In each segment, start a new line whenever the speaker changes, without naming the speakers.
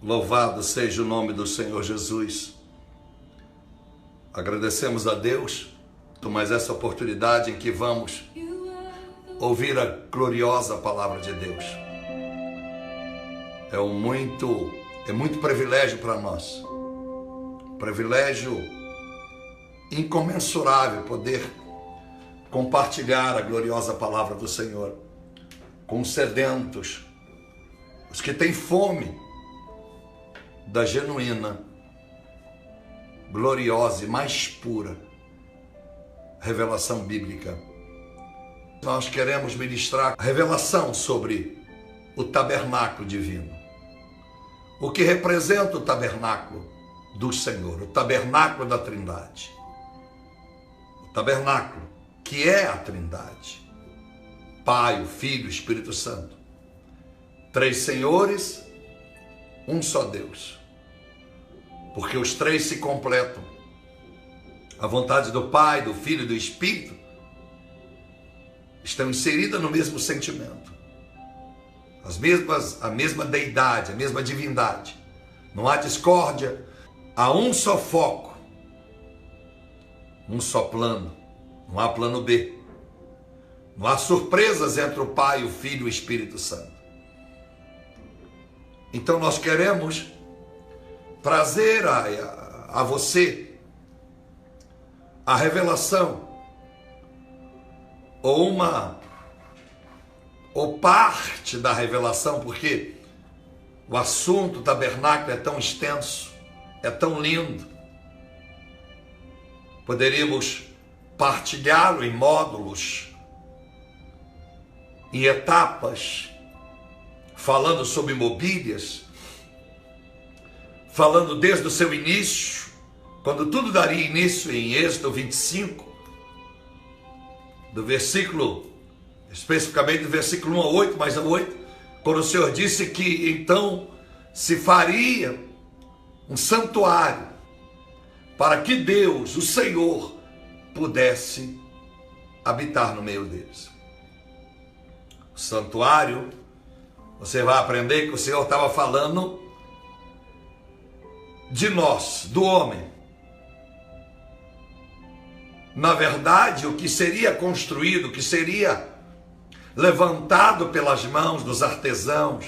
Louvado seja o nome do Senhor Jesus. Agradecemos a Deus por mais essa oportunidade em que vamos ouvir a gloriosa palavra de Deus. É muito privilégio para nós. Privilégio incomensurável poder compartilhar a gloriosa palavra do Senhor com os sedentos, os que têm fome da genuína, gloriosa e mais pura revelação bíblica. Nós queremos ministrar a revelação sobre o tabernáculo divino. O que representa o tabernáculo do Senhor, o tabernáculo da Trindade. O tabernáculo que é a Trindade. Pai, o Filho, o Espírito Santo. Três senhores, um só Deus. Porque os três se completam. A vontade do Pai, do Filho e do Espírito estão inseridas no mesmo sentimento. A mesma deidade, a mesma divindade. Não há discórdia, há um só foco, um só plano, não há plano B. Não há surpresas entre o Pai, o Filho e o Espírito Santo. Então nós queremos trazer a você a revelação ou parte da revelação, porque o assunto tabernáculo é tão extenso, é tão lindo. Poderíamos partilhá-lo em módulos, em etapas, falando sobre mobílias, falando desde o seu início, quando tudo daria início em Êxodo 25, do versículo, especificamente do versículo 1 a 8, mais a 8, quando o Senhor disse que então se faria um santuário para que Deus, o Senhor, pudesse habitar no meio deles. O santuário, você vai aprender que o Senhor estava falando de nós, do homem. Na verdade, o que seria construído, o que seria levantado pelas mãos dos artesãos,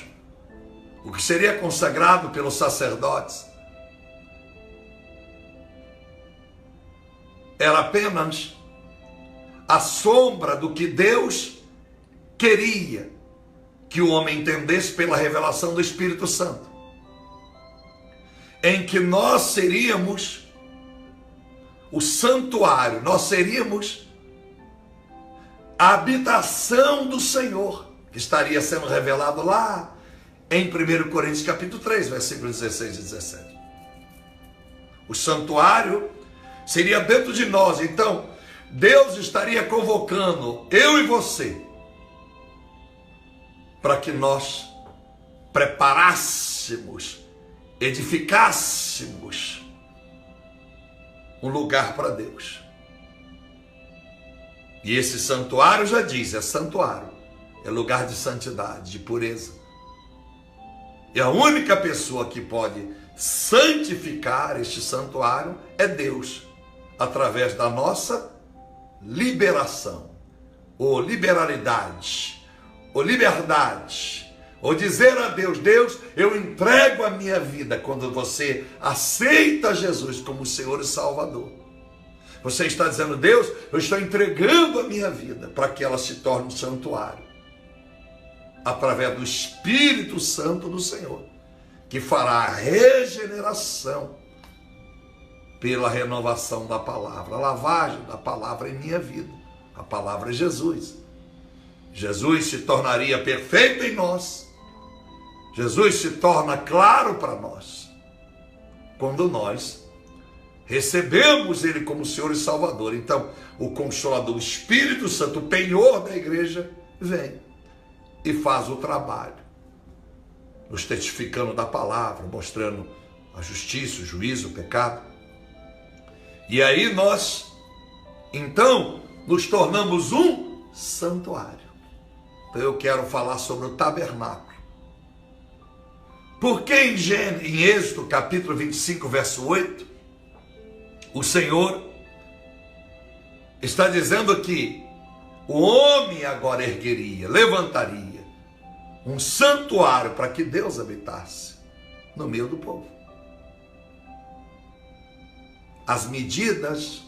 o que seria consagrado pelos sacerdotes, era apenas a sombra do que Deus queria que o homem entendesse pela revelação do Espírito Santo, em que nós seríamos o santuário, nós seríamos a habitação do Senhor, que estaria sendo revelado lá em 1 Coríntios capítulo 3, versículos 16 e 17. O santuário seria dentro de nós. Então, Deus estaria convocando eu e você para que nós preparássemos, edificássemos um lugar para Deus. E esse santuário já diz, é santuário, é lugar de santidade, de pureza. E a única pessoa que pode santificar este santuário é Deus, através da nossa liberação, ou liberalidade, ou liberdade, ou dizer a Deus, Deus, eu entrego a minha vida. Quando você aceita Jesus como Senhor e Salvador, você está dizendo, Deus, eu estou entregando a minha vida para que ela se torne um santuário, através do Espírito Santo do Senhor, que fará a regeneração pela renovação da palavra, a lavagem da palavra em minha vida. A palavra é Jesus. Jesus se tornaria perfeito em nós. Jesus se torna claro para nós quando nós recebemos Ele como Senhor e Salvador. Então, o Consolador, o Espírito Santo, o penhor da igreja, vem e faz o trabalho, nos testificando da palavra, mostrando a justiça, o juízo, o pecado. E aí nós, então, nos tornamos um santuário. Então eu quero falar sobre o tabernáculo. Porque em Êxodo capítulo 25, verso 8, o Senhor está dizendo que o homem agora ergueria, levantaria um santuário para que Deus habitasse no meio do povo. As medidas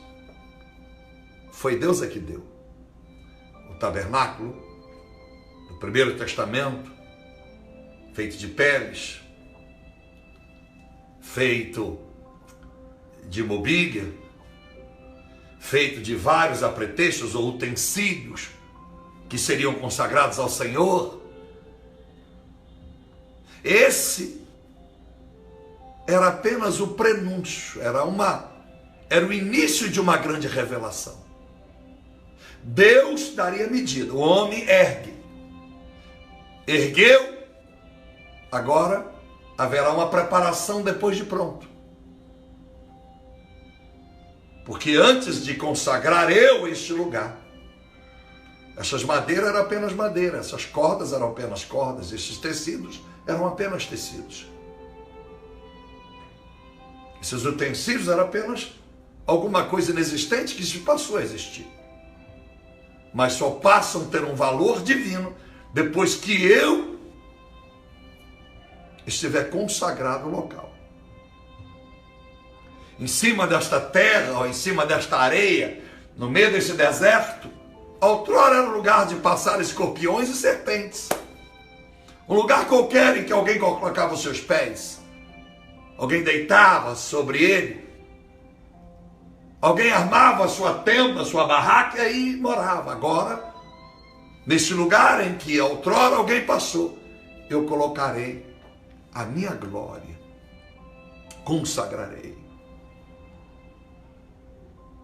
foi Deus que deu. O tabernáculo do Primeiro Testamento, feito de peles, feito de mobília, feito de vários apetrechos ou utensílios que seriam consagrados ao Senhor. Esse era apenas o prenúncio, era o início de uma grande revelação. Deus daria medida, o homem ergueu, agora haverá uma preparação depois de pronto. Porque antes de consagrar este lugar, essas madeiras eram apenas madeira, essas cordas eram apenas cordas, esses tecidos eram apenas tecidos. Esses utensílios eram apenas alguma coisa inexistente que se passou a existir. Mas só passam a ter um valor divino depois que eu estiver consagrado no local. Em cima desta terra, ou em cima desta areia, no meio desse deserto, outrora era um lugar de passar escorpiões e serpentes. Um lugar qualquer em que alguém colocava os seus pés. Alguém deitava sobre ele. Alguém armava a sua tenda, a sua barraca e aí morava. Agora, neste lugar em que outrora alguém passou, eu colocarei a minha glória. Consagrarei.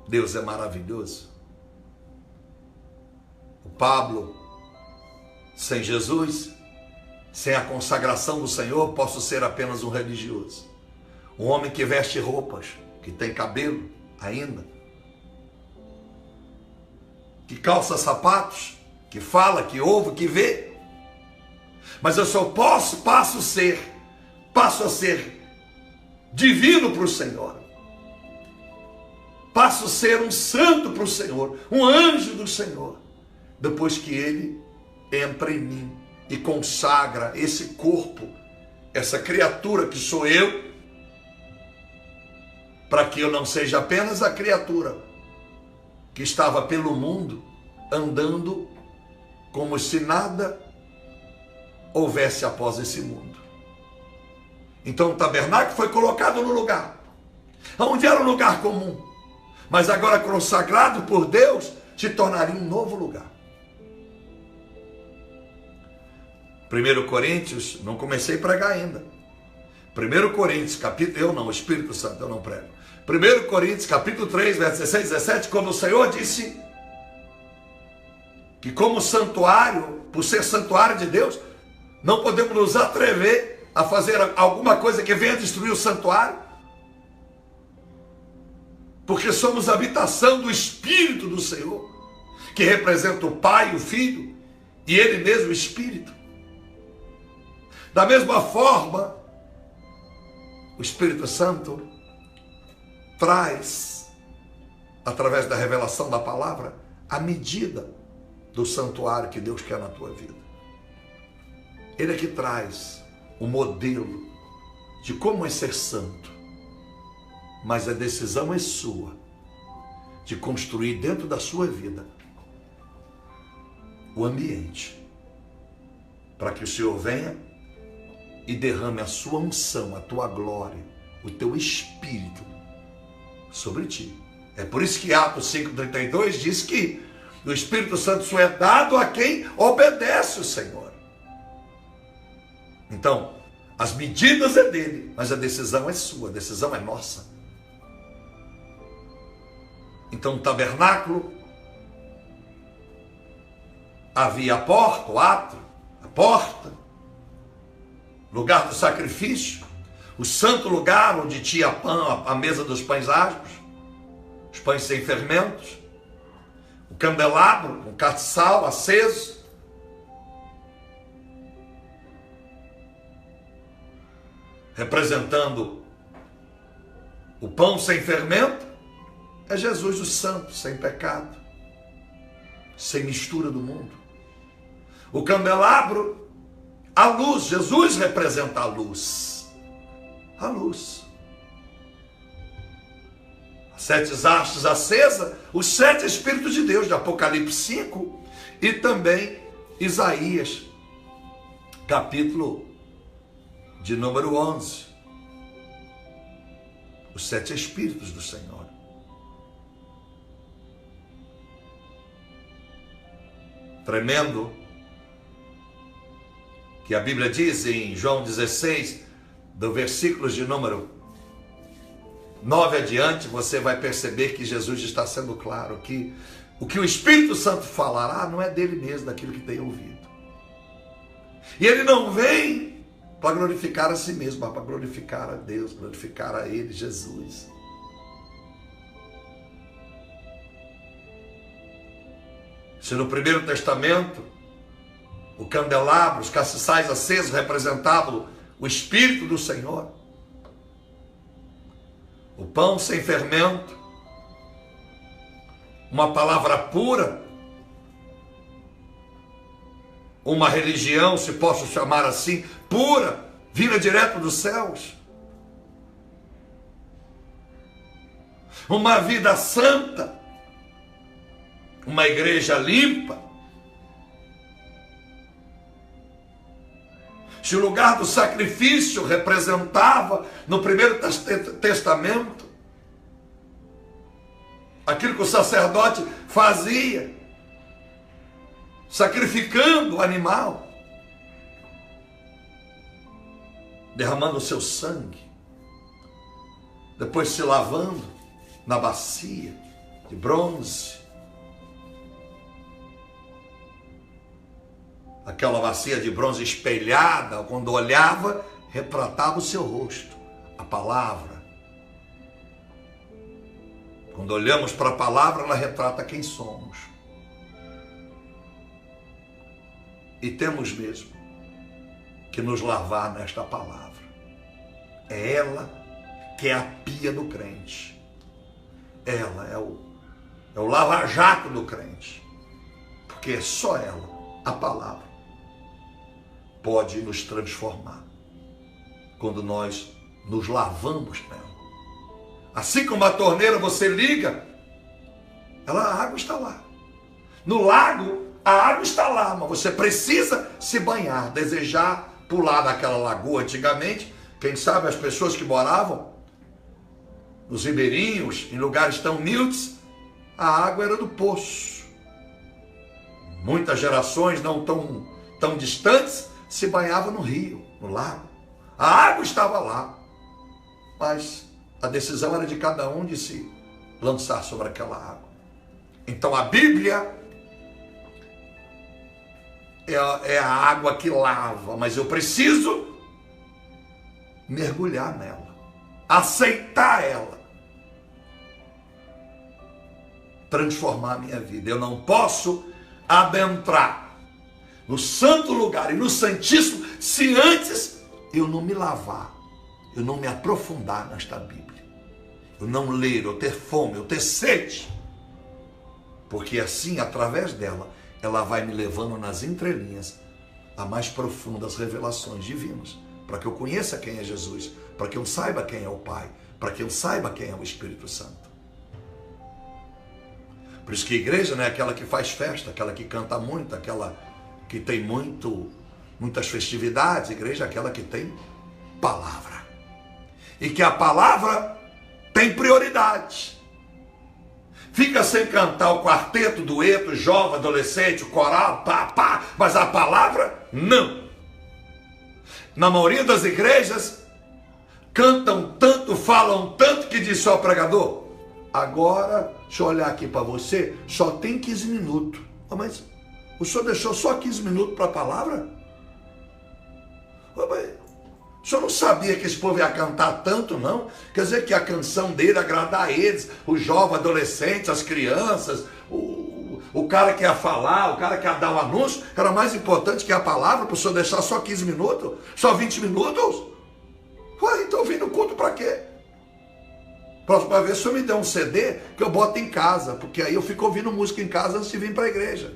Deus é maravilhoso. O Pablo, sem Jesus, sem a consagração do Senhor, posso ser apenas um religioso. Um homem que veste roupas, que tem cabelo ainda, que calça sapatos, que fala, que ouve, que vê. Mas eu só passo a ser divino para o Senhor. Passo a ser um santo para o Senhor, um anjo do Senhor, depois que Ele entra em mim e consagra esse corpo, essa criatura que sou eu, para que eu não seja apenas a criatura que estava pelo mundo andando como se nada houvesse após esse mundo. Então o tabernáculo foi colocado no lugar, onde era um lugar comum, mas agora consagrado por Deus, se tornaria um novo lugar. 1 Coríntios, não comecei a pregar ainda. 1 Coríntios, o Espírito Santo, eu não prego. 1 Coríntios, capítulo 3, versos 16 e 17, quando o Senhor disse que como santuário, por ser santuário de Deus, não podemos nos atrever a fazer alguma coisa que venha destruir o santuário, porque somos a habitação do Espírito do Senhor, que representa o Pai, o Filho, e Ele mesmo o Espírito. Da mesma forma, o Espírito Santo traz, através da revelação da palavra, a medida do santuário que Deus quer na tua vida. Ele é que traz o modelo de como é ser santo. Mas a decisão é sua, de construir dentro da sua vida o ambiente, para que o Senhor venha e derrame a sua unção, a tua glória, o teu espírito sobre ti. É por isso que Atos 5,32 diz que o Espírito Santo só é dado a quem obedece o Senhor. Então, as medidas é dele, mas a decisão é sua, a decisão é nossa. Então, no tabernáculo havia a porta, o átrio, a porta, lugar do sacrifício, o santo lugar onde tinha pão, a mesa dos pães asmos, os pães sem fermentos, o candelabro, um castiçal aceso, representando o pão sem fermento, é Jesus o santo, sem pecado, sem mistura do mundo. O candelabro, a luz, Jesus representa a luz. A luz. As 7 hastes acesas, os 7 Espíritos de Deus, de Apocalipse 5, e também Isaías, capítulo de número 11. Os 7 Espíritos do Senhor. Tremendo que a Bíblia diz em João 16, do versículo de número 9 adiante, você vai perceber que Jesus está sendo claro, que o que o Espírito Santo falará não é dele mesmo, daquilo que tem ouvido. E ele não vem para glorificar a si mesmo, mas para glorificar a Deus, glorificar a ele, Jesus. Se no Primeiro Testamento, o candelabro, os castiçais acesos representavam o Espírito do Senhor, o pão sem fermento, uma palavra pura, uma religião, se posso chamar assim, pura, vinda direto dos céus, uma vida santa, uma igreja limpa. Se o lugar do sacrifício representava no Primeiro Testamento aquilo que o sacerdote fazia, sacrificando o animal, derramando o seu sangue, depois se lavando na bacia de bronze, aquela bacia de bronze espelhada, quando olhava, retratava o seu rosto, a palavra. Quando olhamos para a palavra, ela retrata quem somos. E temos mesmo que nos lavar nesta palavra. É ela que é a pia do crente. Ela é o lava-jato do crente. Porque é só ela, a palavra, pode nos transformar quando nós nos lavamos nela. Assim como a torneira você liga, a água está lá. No lago, a água está lá, mas você precisa se banhar, desejar pular naquela lagoa. Antigamente, quem sabe as pessoas que moravam nos ribeirinhos, em lugares tão humildes, a água era do poço. Muitas gerações não tão distantes se banhavam no rio, no lago. A água estava lá, mas a decisão era de cada um de se lançar sobre aquela água. Então a Bíblia é a água que lava, mas eu preciso mergulhar nela, aceitar ela, transformar a minha vida. Eu não posso adentrar no santo lugar e no santíssimo se antes eu não me lavar, eu não me aprofundar nesta Bíblia, eu não ler, eu ter fome, eu ter sede, porque assim, através dela, ela vai me levando nas entrelinhas a mais profundas revelações divinas, para que eu conheça quem é Jesus, para que eu saiba quem é o Pai, para que eu saiba quem é o Espírito Santo. Por isso que a igreja não é aquela que faz festa, aquela que canta muito, aquela que tem muitas festividades. A igreja é aquela que tem palavra. E que a palavra tem prioridade. Fica sem cantar o quarteto, dueto, jovem, adolescente, o coral, pá, mas a palavra não. Na maioria das igrejas, cantam tanto, falam tanto que diz só o pregador: agora, deixa eu olhar aqui para você, só tem 15 minutos. Mas o senhor deixou só 15 minutos para a palavra? O senhor não sabia que esse povo ia cantar tanto, não? Quer dizer que a canção dele agradar a eles, os jovens, adolescentes, as crianças, o cara que ia falar, o cara que ia dar o anúncio, era mais importante que a palavra, para o senhor deixar só 15 minutos? Só 20 minutos? Ué, então eu vim no culto para quê? Próxima vez, o senhor me dê um CD que eu boto em casa, porque aí eu fico ouvindo música em casa antes de vir para a igreja.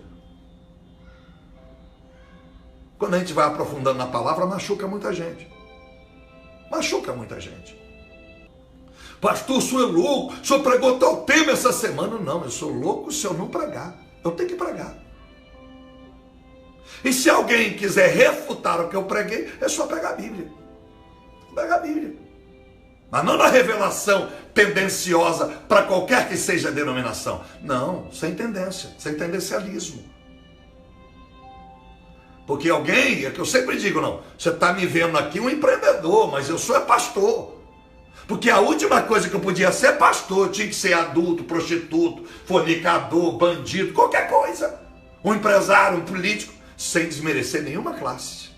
Quando a gente vai aprofundando na palavra, machuca muita gente. Machuca muita gente. Pastor, o senhor é louco, o senhor pregou tal tema essa semana. Não, eu sou louco se eu não pregar. Eu tenho que pregar. E se alguém quiser refutar o que eu preguei, é só pegar a Bíblia. Pegar a Bíblia. Mas não na revelação tendenciosa para qualquer que seja a denominação. Não, sem tendência, sem tendencialismo. Porque alguém, é que eu sempre digo, não, você está me vendo aqui um empreendedor, mas eu sou pastor. Porque a última coisa que eu podia ser é pastor, eu tinha que ser adulto, prostituto, fornicador, bandido, qualquer coisa. Um empresário, um político, sem desmerecer nenhuma classe.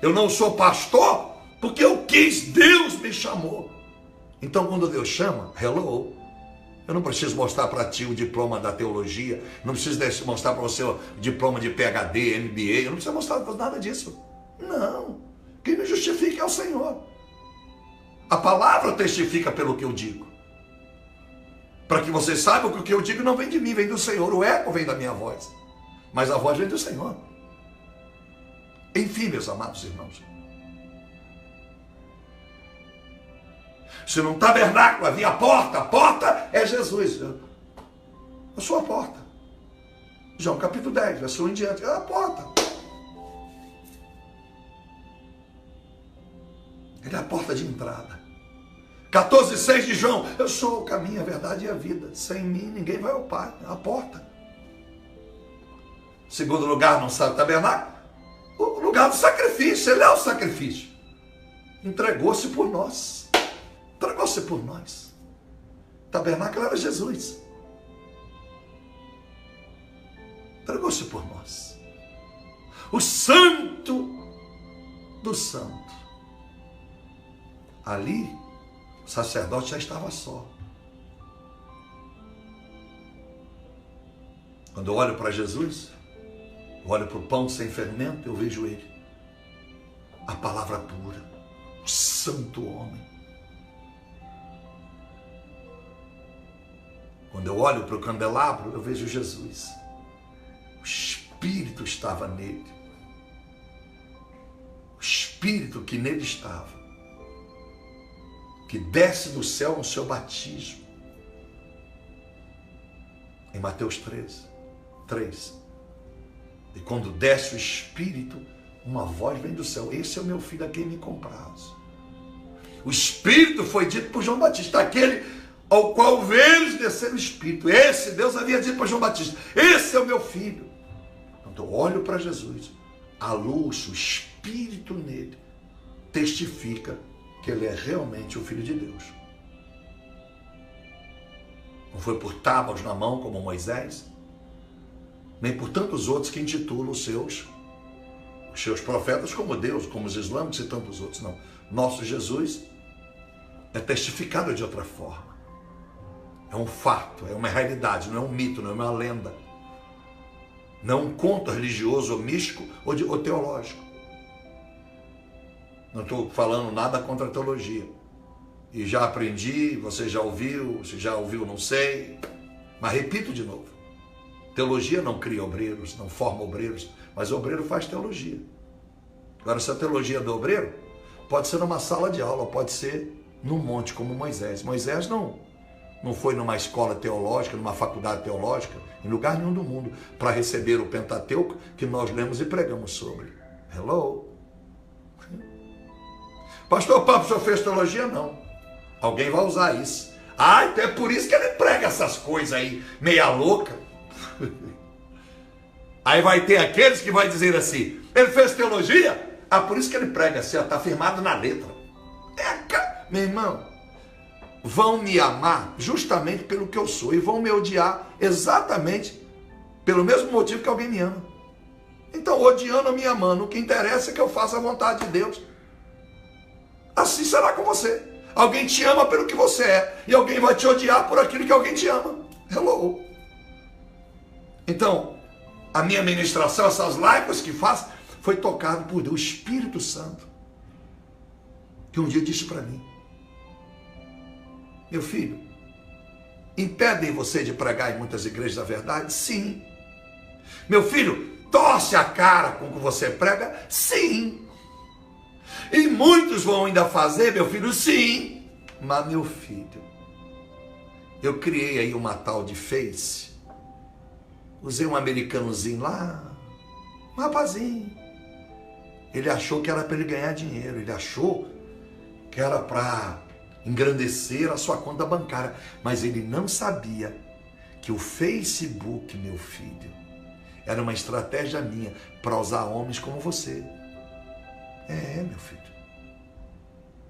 Eu não sou pastor porque eu quis, Deus me chamou. Então quando Deus chama, hello, eu não preciso mostrar para ti o diploma da teologia, não preciso mostrar para você o diploma de PhD, MBA, eu não preciso mostrar nada disso. Não, quem me justifica é o Senhor. A palavra testifica pelo que eu digo. Para que vocês saibam que o que eu digo não vem de mim, vem do Senhor, o eco vem da minha voz. Mas a voz vem do Senhor. Enfim, meus amados irmãos. Se num tabernáculo havia a porta é Jesus. Eu sou a porta. João capítulo 10, versículo 1 em diante. É a porta. Ele é a porta de entrada. 14,6 de João. Eu sou o caminho, a verdade e a vida. Sem mim ninguém vai ao Pai. É a porta. Segundo lugar, não sabe o tabernáculo? O lugar do sacrifício. Ele é o sacrifício. Entregou-se por nós. Entregou-se por nós. O tabernáculo era Jesus. Entregou-se por nós. O santo do santo. Ali, o sacerdote já estava só. Quando eu olho para Jesus, eu olho para o pão sem fermento, eu vejo ele. A palavra pura, o santo homem. Quando eu olho para o candelabro, eu vejo Jesus. O Espírito estava nele. O Espírito que nele estava, que desce do céu no seu batismo. Em Mateus 3. E quando desce o Espírito, uma voz vem do céu. Esse é o meu filho a quem me comprazo. O Espírito foi dito por João Batista, aquele ao qual veres descer o Espírito. Esse Deus havia dito para João Batista. Esse é o meu filho. Então eu olho para Jesus. A luz, o Espírito nele, testifica que ele é realmente o Filho de Deus. Não foi por tábuas na mão como Moisés, nem por tantos outros que intitulam os seus profetas como Deus, como os islâmicos e tantos outros. Não. Nosso Jesus é testificado de outra forma. É um fato, é uma realidade, não é um mito, não é uma lenda. Não é um conto religioso ou místico ou teológico. Não estou falando nada contra a teologia. E já aprendi, você já ouviu, se já ouviu, não sei. Mas repito de novo. Teologia não cria obreiros, não forma obreiros, mas o obreiro faz teologia. Agora, se a teologia do obreiro, pode ser numa sala de aula, pode ser num monte como Moisés. Moisés não foi numa escola teológica, numa faculdade teológica, em lugar nenhum do mundo, para receber o Pentateuco que nós lemos e pregamos sobre. Hello? Pastor Pablo, o senhor fez teologia? Não. Alguém vai usar isso. Ah, então é por isso que ele prega essas coisas aí, meia louca. Aí vai ter aqueles que vai dizer assim, ele fez teologia? Ah, por isso que ele prega assim, está firmado na letra. Meu irmão, vão me amar justamente pelo que eu sou e vão me odiar exatamente pelo mesmo motivo que alguém me ama. Então, odiando ou me amando, o que interessa é que eu faça a vontade de Deus. Assim será com você. Alguém te ama pelo que você é e alguém vai te odiar por aquilo que alguém te ama. Hello. Então, a minha ministração, essas lives que faço, foi tocado por Deus, o Espírito Santo. que um dia disse para mim: meu filho, impedem você de pregar em muitas igrejas a verdade? Sim. Meu filho, torce a cara com o que você prega? Sim. E muitos vão ainda fazer, meu filho? Sim. Mas, meu filho, eu criei aí uma tal de Face, usei um americanozinho lá, um rapazinho. Ele achou que era para ele ganhar dinheiro, ele achou que era para engrandecer a sua conta bancária, mas ele não sabia que o Facebook, meu filho, era uma estratégia minha para usar homens como você. Meu filho.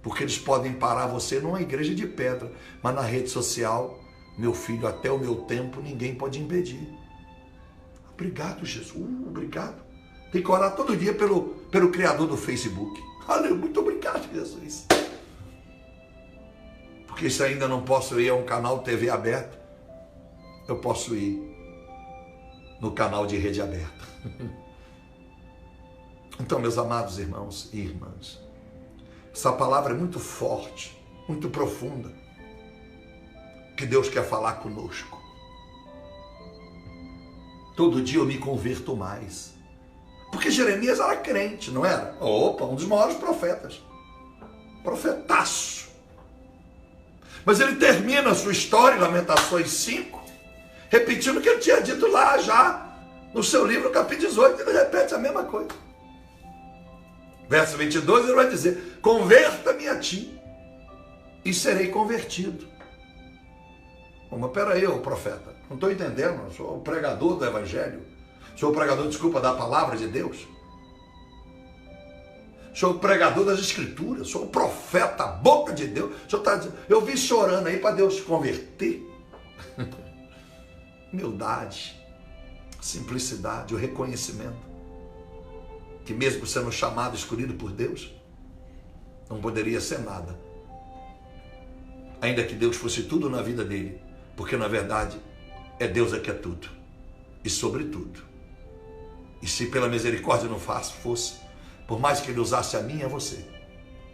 Porque eles podem parar você numa igreja de pedra, mas na rede social, meu filho, até o meu tempo, ninguém pode impedir. Obrigado, Jesus. Obrigado. Tem que orar todo dia pelo criador do Facebook. Aleluia. Muito obrigado, Jesus. Porque se ainda não posso ir a um canal TV aberto, eu posso ir no canal de rede aberta. Então, meus amados irmãos e irmãs, essa palavra é muito forte, muito profunda, que Deus quer falar conosco. Todo dia eu me converto mais. Porque Jeremias era crente, não era? Opa, um dos maiores profetas. Profetaço. Mas ele termina a sua história em Lamentações 5, repetindo o que ele tinha dito lá já, no seu livro, capítulo 18, ele repete a mesma coisa. Verso 22, ele vai dizer: converta-me a ti, e serei convertido. Mas peraí, ô profeta, não estou entendendo, eu sou o pregador do Evangelho, sou o pregador, desculpa, da palavra de Deus, sou o pregador das Escrituras, sou o profeta, a boca de Deus. O senhor está dizendo, eu vi chorando aí para Deus te converter. Humildade, simplicidade, o reconhecimento que mesmo sendo chamado, escolhido por Deus, não poderia ser nada, ainda que Deus fosse tudo na vida dele, porque na verdade é Deus que é tudo e sobre tudo. E se pela misericórdia não fosse, por mais que ele usasse a mim e a você,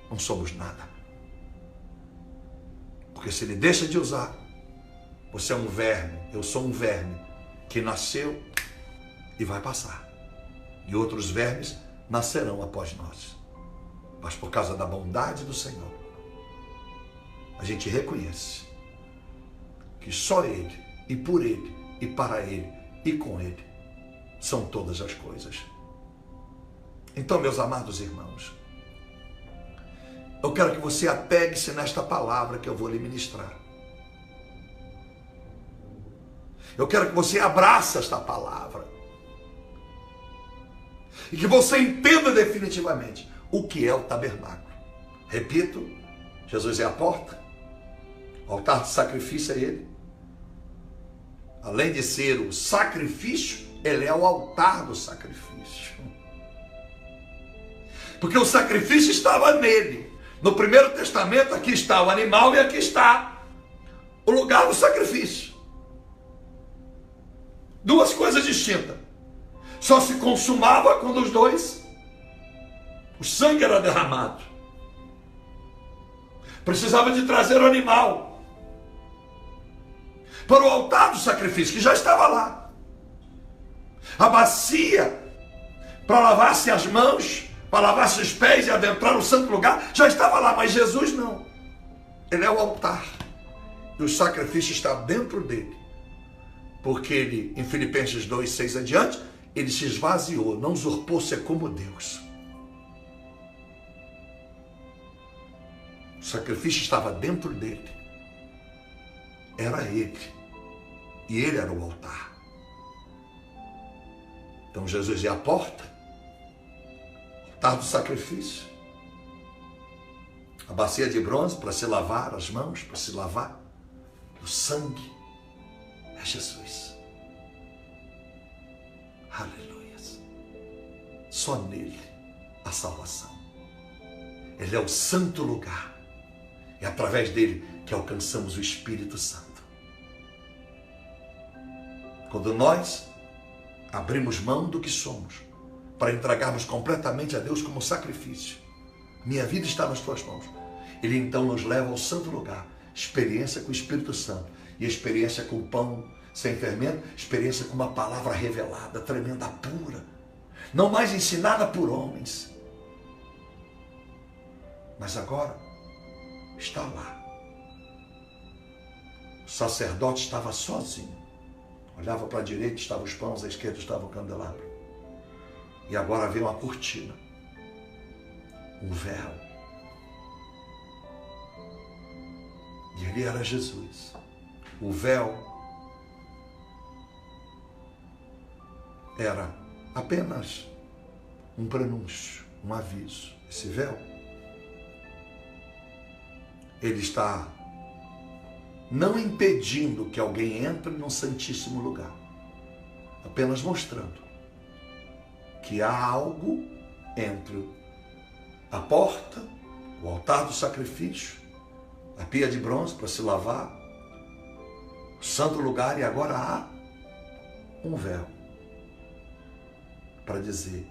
não somos nada. Porque se ele deixa de usar, você é um verme, eu sou um verme que nasceu e vai passar. E outros vermes nascerão após nós. Mas por causa da bondade do Senhor, a gente reconhece que só Ele, e por Ele, e para Ele, e com Ele, são todas as coisas. Então, meus amados irmãos, eu quero que você apegue-se nesta palavra que eu vou lhe ministrar. Eu quero que você abrace esta palavra. E que você entenda definitivamente o que é o tabernáculo. Repito, Jesus é a porta, o altar de sacrifício é Ele. Além de ser o sacrifício, Ele é o altar do sacrifício. Porque o sacrifício estava nele. No Primeiro Testamento, aqui está o animal e aqui está o lugar do sacrifício. Duas coisas distintas. Só se consumava quando o sangue era derramado. Precisava de trazer o animal para o altar do sacrifício, que já estava lá. A bacia para lavar-se as mãos, para lavar-se os pés e adentrar no santo lugar, já estava lá, mas Jesus não. Ele é o altar. E o sacrifício está dentro dele. Porque ele, em Filipenses 2, 6 adiante, ele se esvaziou, não usurpou-se como Deus. O sacrifício estava dentro dele. Era ele. E ele era o altar. Então Jesus é a porta, altar do sacrifício, a bacia de bronze para se lavar as mãos, para se lavar, o sangue é Jesus. Aleluia. Só nele a salvação. Ele é o santo lugar. É através dele que alcançamos o Espírito Santo. Quando nós abrimos mão do que somos para entregarmos completamente a Deus como sacrifício, minha vida está nas tuas mãos. Ele então nos leva ao santo lugar, experiência com o Espírito Santo, e experiência com o pão sem fermento, experiência com uma palavra revelada, tremenda, pura, não mais ensinada por homens, mas agora está lá. O sacerdote estava sozinho, olhava para a direita, estavam os pães, à esquerda estava o candelabro, e agora veio uma cortina, um véu, e ele era Jesus. O véu era apenas um prenúncio, um aviso. Esse véu, ele está não impedindo que alguém entre no Santíssimo Lugar, apenas mostrando que há algo entre a porta, o altar do sacrifício, a pia de bronze para se lavar, o santo lugar, e agora há um véu para dizer,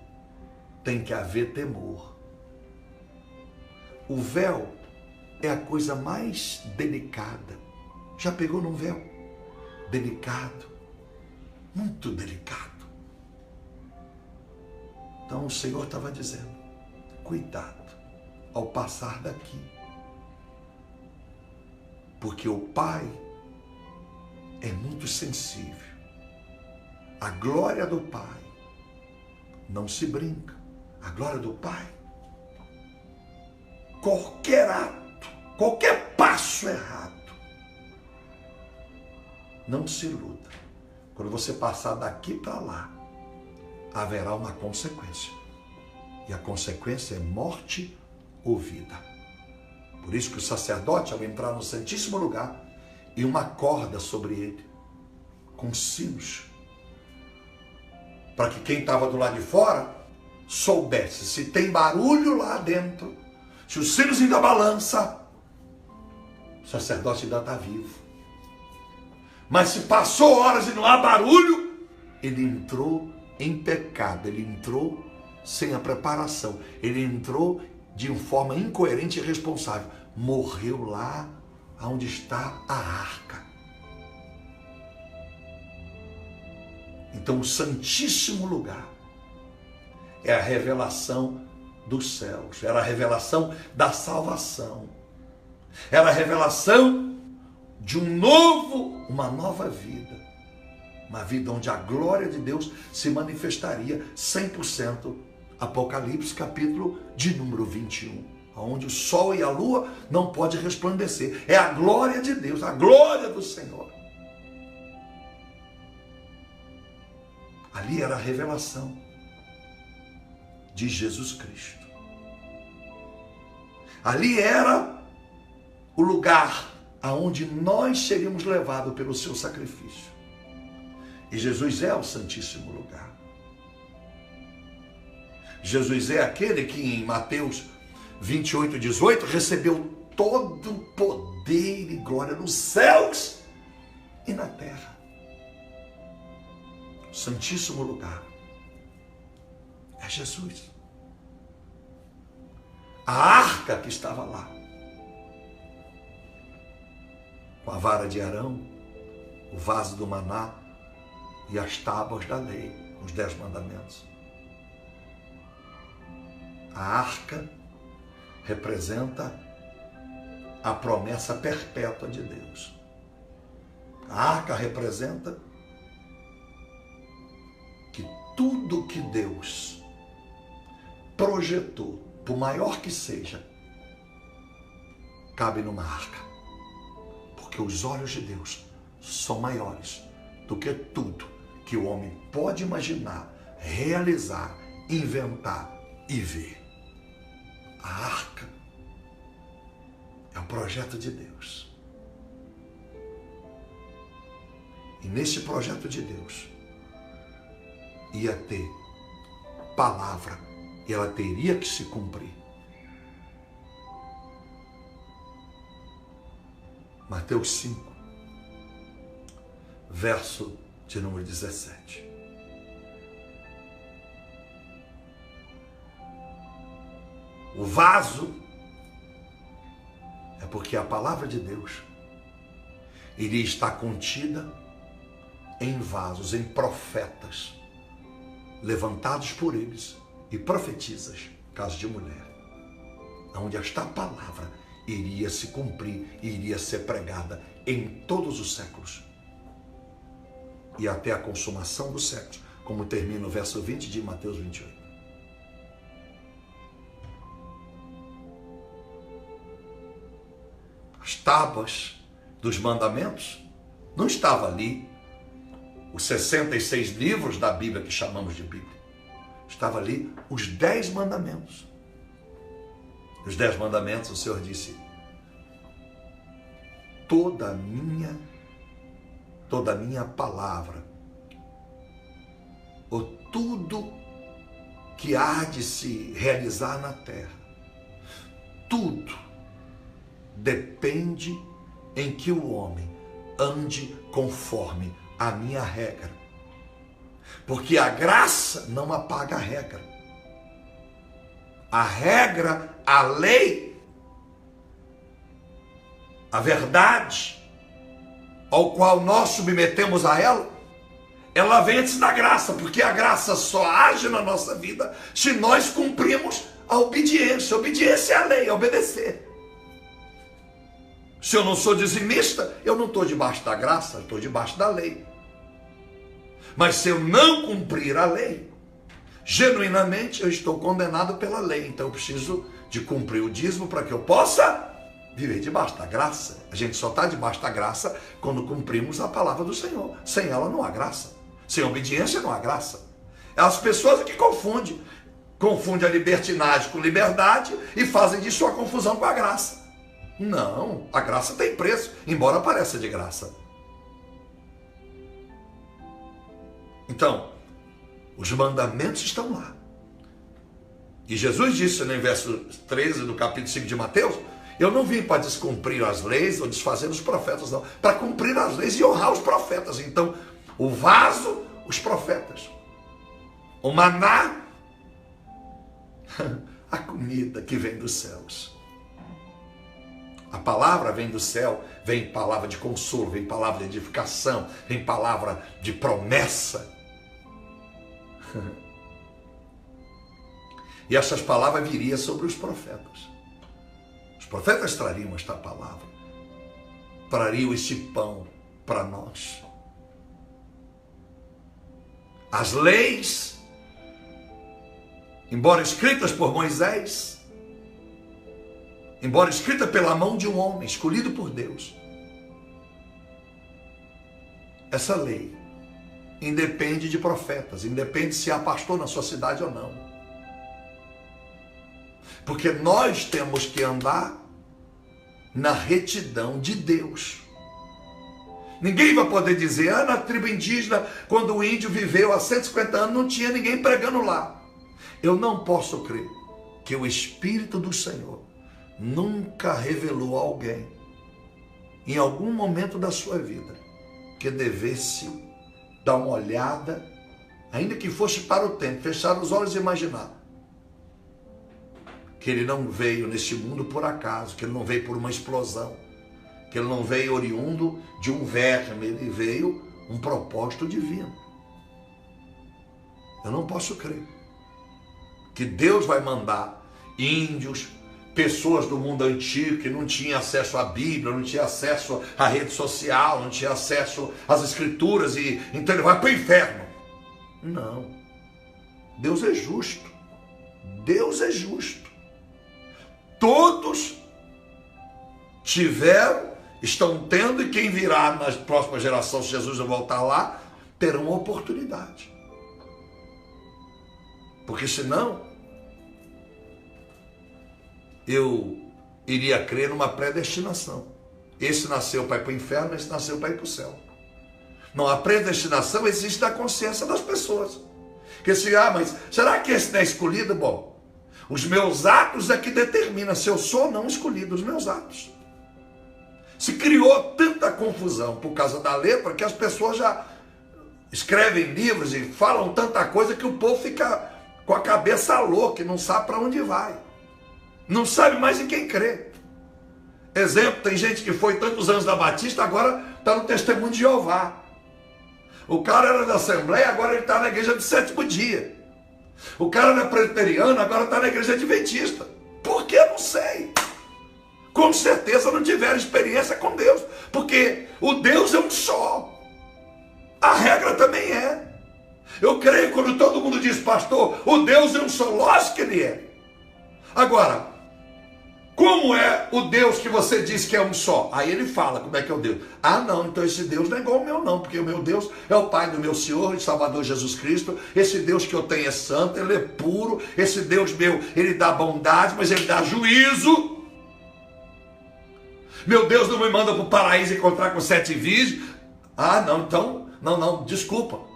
tem que haver temor. O véu é a coisa mais delicada. Já pegou num véu? Delicado, muito delicado. Então o Senhor estava dizendo, cuidado ao passar daqui, porque o Pai é muito sensível. A glória do Pai não se brinca. A glória do Pai, qualquer ato, qualquer passo errado, não se iluda. Quando você passar daqui para lá, haverá uma consequência. E a consequência é morte ou vida. Por isso que o sacerdote, ao entrar no Santíssimo Lugar, e uma corda sobre ele, com sinos, para que quem estava do lado de fora soubesse se tem barulho lá dentro, se os sinos ainda balançam, o sacerdote ainda está vivo. Mas se passou horas e não há barulho, ele entrou em pecado, ele entrou sem a preparação, ele entrou de uma forma incoerente e irresponsável, morreu lá onde está a arca. Então o Santíssimo Lugar é a revelação dos céus, era a revelação da salvação, era a revelação de uma nova vida, uma vida onde a glória de Deus se manifestaria 100%. Apocalipse, capítulo de número 21, onde o sol e a lua não podem resplandecer. É a glória de Deus, a glória do Senhor. Ali era a revelação de Jesus Cristo. Ali era o lugar aonde nós seríamos levados pelo seu sacrifício. E Jesus é o Santíssimo Lugar. Jesus é aquele que em Mateus 28:18 recebeu todo o poder e glória nos céus e na terra. O Santíssimo Lugar é Jesus. A arca que estava lá, com a vara de Arão, o vaso do maná e as tábuas da lei, os 10 mandamentos. A arca representa a promessa perpétua de Deus. A arca representa que tudo que Deus projetou, por maior que seja, cabe numa arca. Porque os olhos de Deus são maiores do que tudo que o homem pode imaginar, realizar, inventar e ver. A arca é o projeto de Deus. E nesse projeto de Deus ia ter palavra e ela teria que se cumprir. Mateus 5, verso de número 17. O vaso porque a palavra de Deus iria estar contida em vasos, em profetas, levantados por eles, e profetizas, caso de mulher, onde esta palavra iria se cumprir, iria ser pregada em todos os séculos, e até a consumação dos séculos, como termina o verso 20 de Mateus 28. As tábuas dos mandamentos não estavam ali, os 66 livros da Bíblia que chamamos de Bíblia. Estava ali os 10 mandamentos. Os 10 mandamentos, o Senhor disse: toda a minha palavra, ou tudo que há de se realizar na terra, tudo depende em que o homem ande conforme a minha regra. Porque a graça não apaga a regra. A regra, a lei, a verdade, ao qual nós submetemos a ela vem antes da graça, porque a graça só age na nossa vida se nós cumprimos a obediência. A obediência é a lei, é obedecer. Se eu não sou dizimista, eu não estou debaixo da graça, eu estou debaixo da lei. Mas se eu não cumprir a lei, genuinamente eu estou condenado pela lei. Então eu preciso de cumprir o dízimo para que eu possa viver debaixo da graça. A gente só está debaixo da graça quando cumprimos a palavra do Senhor. Sem ela não há graça. Sem obediência não há graça. As pessoas que confundem a libertinagem com liberdade e fazem disso uma confusão com a graça. Não, a graça tem preço, embora pareça de graça. Então, os mandamentos estão lá. E Jesus disse no verso 13 do capítulo 5 de Mateus: eu não vim para descumprir as leis ou desfazer os profetas, não. Para cumprir as leis e honrar os profetas. Então, o vaso, os profetas. O maná, a comida que vem dos céus. A palavra vem do céu, vem palavra de consolo, vem palavra de edificação, vem palavra de promessa. E essas palavras viriam sobre os profetas. Os profetas trariam esta palavra, trariam este pão para nós. As leis, embora escritas por Moisés, embora escrita pela mão de um homem escolhido por Deus, essa lei independe de profetas, independe se há pastor na sua cidade ou não. Porque nós temos que andar na retidão de Deus. Ninguém vai poder dizer: na tribo indígena, quando o índio viveu há 150 anos, não tinha ninguém pregando lá. Eu não posso crer que o Espírito do Senhor nunca revelou a alguém, em algum momento da sua vida, que devesse dar uma olhada, ainda que fosse para o tempo, fechar os olhos e imaginar que ele não veio neste mundo por acaso, que ele não veio por uma explosão, que ele não veio oriundo de um verme, ele veio um propósito divino. Eu não posso crer que Deus vai mandar índios, pessoas do mundo antigo que não tinham acesso à Bíblia, não tinham acesso à rede social, não tinham acesso às Escrituras, e então ele vai para o inferno. Não. Deus é justo. Deus é justo. Todos tiveram, estão tendo, e quem virá nas próximas gerações, se Jesus não voltar lá, terão uma oportunidade. Porque senão eu iria crer numa predestinação. Esse nasceu para ir para o inferno, esse nasceu para ir para o céu. Não, a predestinação existe na consciência das pessoas. Que se, mas será que esse não é escolhido? Bom, os meus atos é que determinam se eu sou ou não escolhido, os meus atos. Se criou tanta confusão por causa da letra que as pessoas já escrevem livros e falam tanta coisa que o povo fica com a cabeça louca e não sabe para onde vai. Não sabe mais em quem crer. Exemplo, tem gente que foi tantos anos da Batista, agora está no Testemunho de Jeová. O cara era da Assembleia, agora ele está na igreja do Sétimo Dia. O cara era presbiteriano, agora está na igreja adventista. Por que? Não sei. Com certeza não tiveram experiência com Deus, porque o Deus é um só. A regra também é. Eu creio quando todo mundo diz, pastor, o Deus é um só. Lógico que ele é. Agora, como é o Deus que você diz que é um só? Aí ele fala como é que é o Deus. Ah, não, então esse Deus não é igual ao meu não, porque o meu Deus é o Pai do meu Senhor e Salvador Jesus Cristo. Esse Deus que eu tenho é santo, ele é puro. Esse Deus meu, ele dá bondade, mas ele dá juízo. Meu Deus não me manda para o paraíso encontrar com 7 virgens. Ah, não, então, não, desculpa.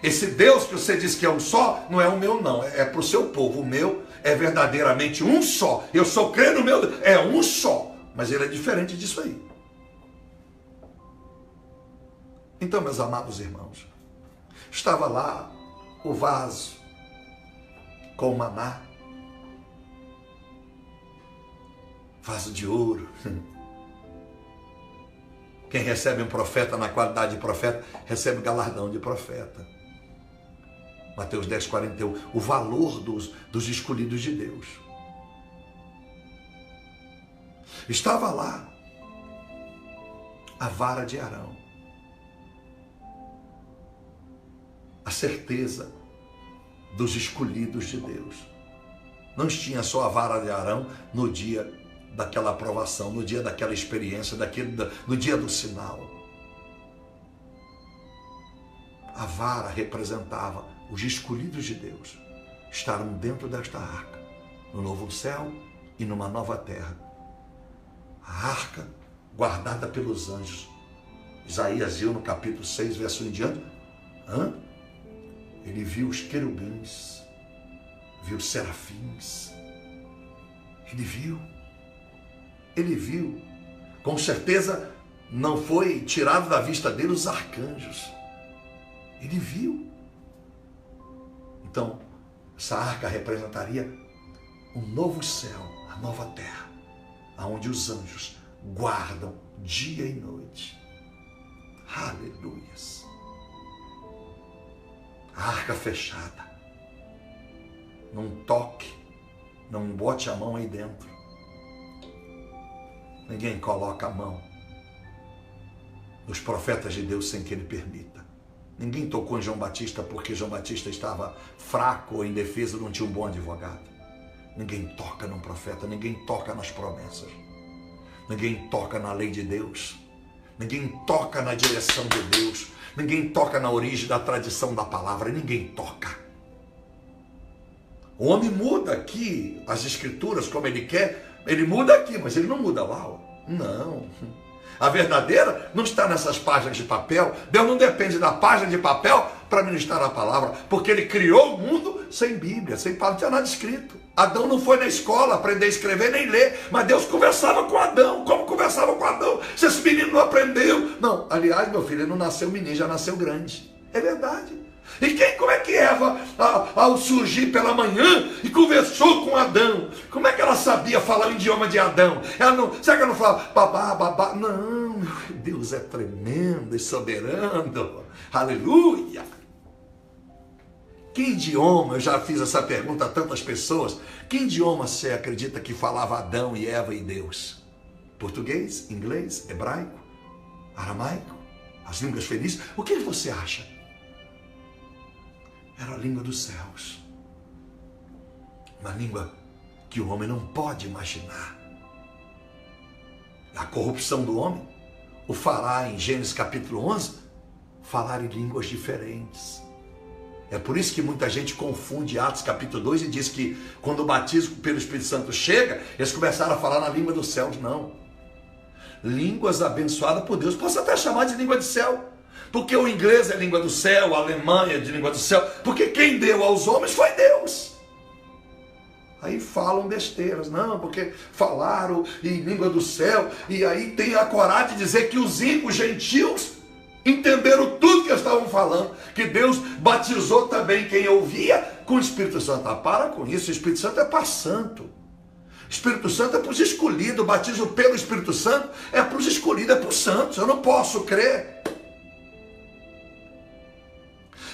Esse Deus que você diz que é um só, não é o meu não, é para o seu povo. O meu é verdadeiramente um só. Eu sou crendo no meu Deus, é um só. Mas ele é diferente disso aí. Então, meus amados irmãos, estava lá o vaso com o maná. Vaso de ouro. Quem recebe um profeta na qualidade de profeta, recebe o galardão de profeta. Mateus 10, 41. O valor dos escolhidos de Deus. Estava lá a vara de Arão. A certeza dos escolhidos de Deus. Não tinha só a vara de Arão no dia daquela aprovação, no dia daquela experiência, no dia do sinal. A vara representava os escolhidos de Deus. Estarão dentro desta arca, no novo céu e numa nova terra. A arca guardada pelos anjos. Isaías viu no capítulo 6, verso em diante. Ele viu os querubins, viu os serafins. Ele viu. Com certeza não foi tirado da vista dele os arcanjos. Ele viu. Então, essa arca representaria um novo céu, a nova terra, onde os anjos guardam dia e noite. Aleluias. A arca fechada. Não toque, não bote a mão aí dentro. Ninguém coloca a mão nos profetas de Deus sem que ele permita. Ninguém tocou em João Batista porque João Batista estava fraco ou indefeso, não tinha um bom advogado. Ninguém toca num profeta, ninguém toca nas promessas. Ninguém toca na lei de Deus. Ninguém toca na direção de Deus. Ninguém toca na origem da tradição da palavra. Ninguém toca. O homem muda aqui as escrituras como ele quer. Ele muda aqui, mas ele não muda lá. Não. A verdadeira não está nessas páginas de papel. Deus não depende da página de papel para ministrar a palavra, porque ele criou o mundo sem Bíblia, sem palavra, não tinha nada escrito. Adão não foi na escola aprender a escrever nem ler, mas Deus conversava com Adão. Como conversava com Adão? Se esse menino não aprendeu. Não, aliás, meu filho, ele não nasceu menino, já nasceu grande. É verdade. E como é que Eva, ao surgir pela manhã e conversou com Adão, como é que ela sabia falar o idioma de Adão? Será que ela não falava babá, babá? Não, Deus é tremendo e soberano. Aleluia. Que idioma, eu já fiz essa pergunta a tantas pessoas, que idioma você acredita que falava Adão e Eva e Deus? Português, inglês, hebraico, aramaico, as línguas felizes? O que você acha? Era a língua dos céus. Uma língua que o homem não pode imaginar. A corrupção do homem o fará, em Gênesis capítulo 11, falar em línguas diferentes. É por isso que muita gente confunde Atos capítulo 2 e diz que quando o batismo pelo Espírito Santo chega, eles começaram a falar na língua dos céus. Não. Línguas abençoadas por Deus. Posso até chamar de língua de céu. Porque o inglês é língua do céu, a alemã é de língua do céu. Porque quem deu aos homens foi Deus. Aí falam besteiras. Não, porque falaram em língua do céu. E aí tem a coragem de dizer que os gentios entenderam tudo que eles estavam falando. Que Deus batizou também quem ouvia com o Espírito Santo. Ah, para com isso, o Espírito Santo é para santo. Espírito Santo é para os escolhidos, o batismo pelo Espírito Santo é para os escolhidos, é para os santos. Eu não posso crer.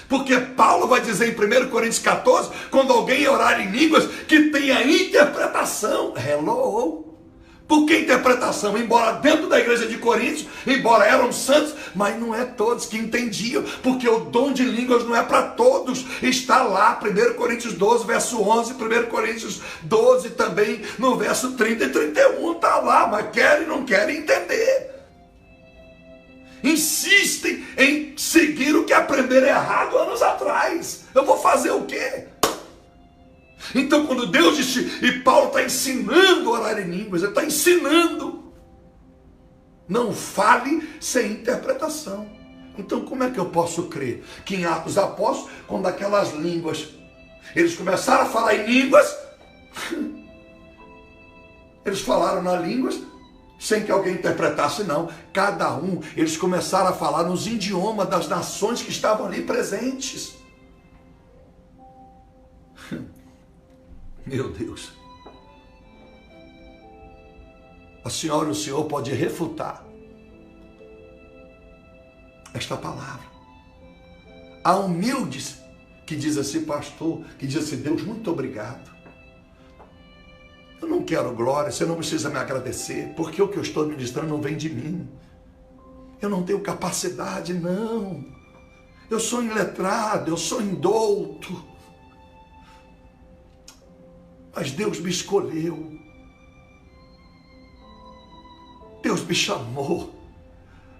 Porque Paulo vai dizer em 1 Coríntios 14, quando alguém orar em línguas, que tenha interpretação. Hello! Por que interpretação? Embora dentro da igreja de Coríntios, embora eram santos, mas não é todos que entendiam, porque o dom de línguas não é para todos. Está lá, 1 Coríntios 12, verso 11, 1 Coríntios 12 também, no verso 30 e 31, está lá, mas querem e não querem entender. Insistem em seguir o que aprenderam errado anos atrás. Eu vou fazer o quê? Então, quando Deus disse, e Paulo está ensinando a orar em línguas, ele está ensinando. Não fale sem interpretação. Então, como é que eu posso crer que em Atos Apóstolos, quando aquelas línguas, eles começaram a falar em línguas, eles falaram nas línguas, sem que alguém interpretasse, não. Cada um, eles começaram a falar nos idiomas das nações que estavam ali presentes. Meu Deus. A senhora e o senhor pode refutar esta palavra. Há humildes que diz assim, pastor, que diz assim, Deus, muito obrigado. Eu não quero glória, você não precisa me agradecer, porque o que eu estou ministrando não vem de mim. Eu não tenho capacidade, não. Eu sou iletrado, eu sou indouto. Mas Deus me escolheu. Deus me chamou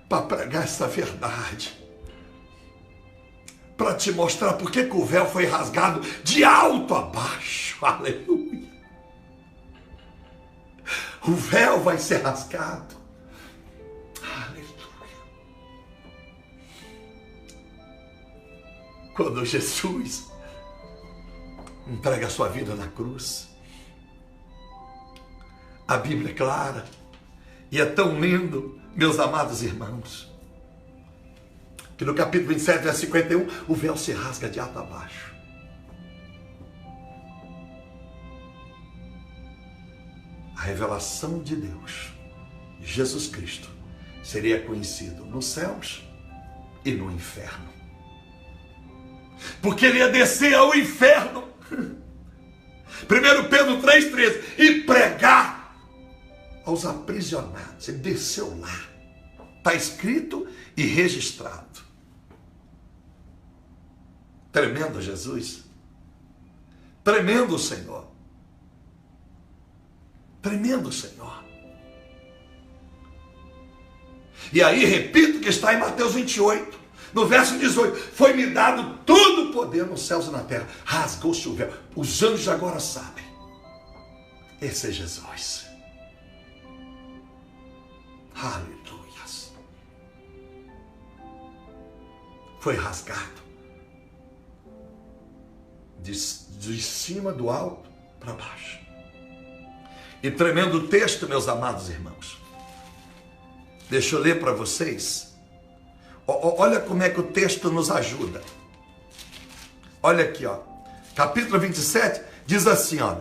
para pregar essa verdade. Para te mostrar por que o véu foi rasgado de alto a baixo. Aleluia. O véu vai ser rasgado. Aleluia. Quando Jesus entrega a sua vida na cruz, a Bíblia é clara e é tão lindo, meus amados irmãos, que no capítulo 27, verso 51, o véu se rasga de alto a baixo. A revelação de Deus, Jesus Cristo, seria conhecido nos céus e no inferno. Porque ele ia descer ao inferno. 1 Pedro 3,13, e pregar aos aprisionados. Ele desceu lá. Está escrito e registrado. Tremendo Jesus. Tremendo Senhor. Tremendo Senhor. E aí, repito que está em Mateus 28, no verso 18, foi-me dado todo o poder nos céus e na terra. Rasgou-se o véu. Os anjos agora sabem. Esse é Jesus. Aleluias. Foi rasgado. De cima, do alto para baixo. E tremendo texto, meus amados irmãos. Deixa eu ler para vocês. Olha como é que o texto nos ajuda. Olha aqui, ó. Capítulo 27 diz assim, ó.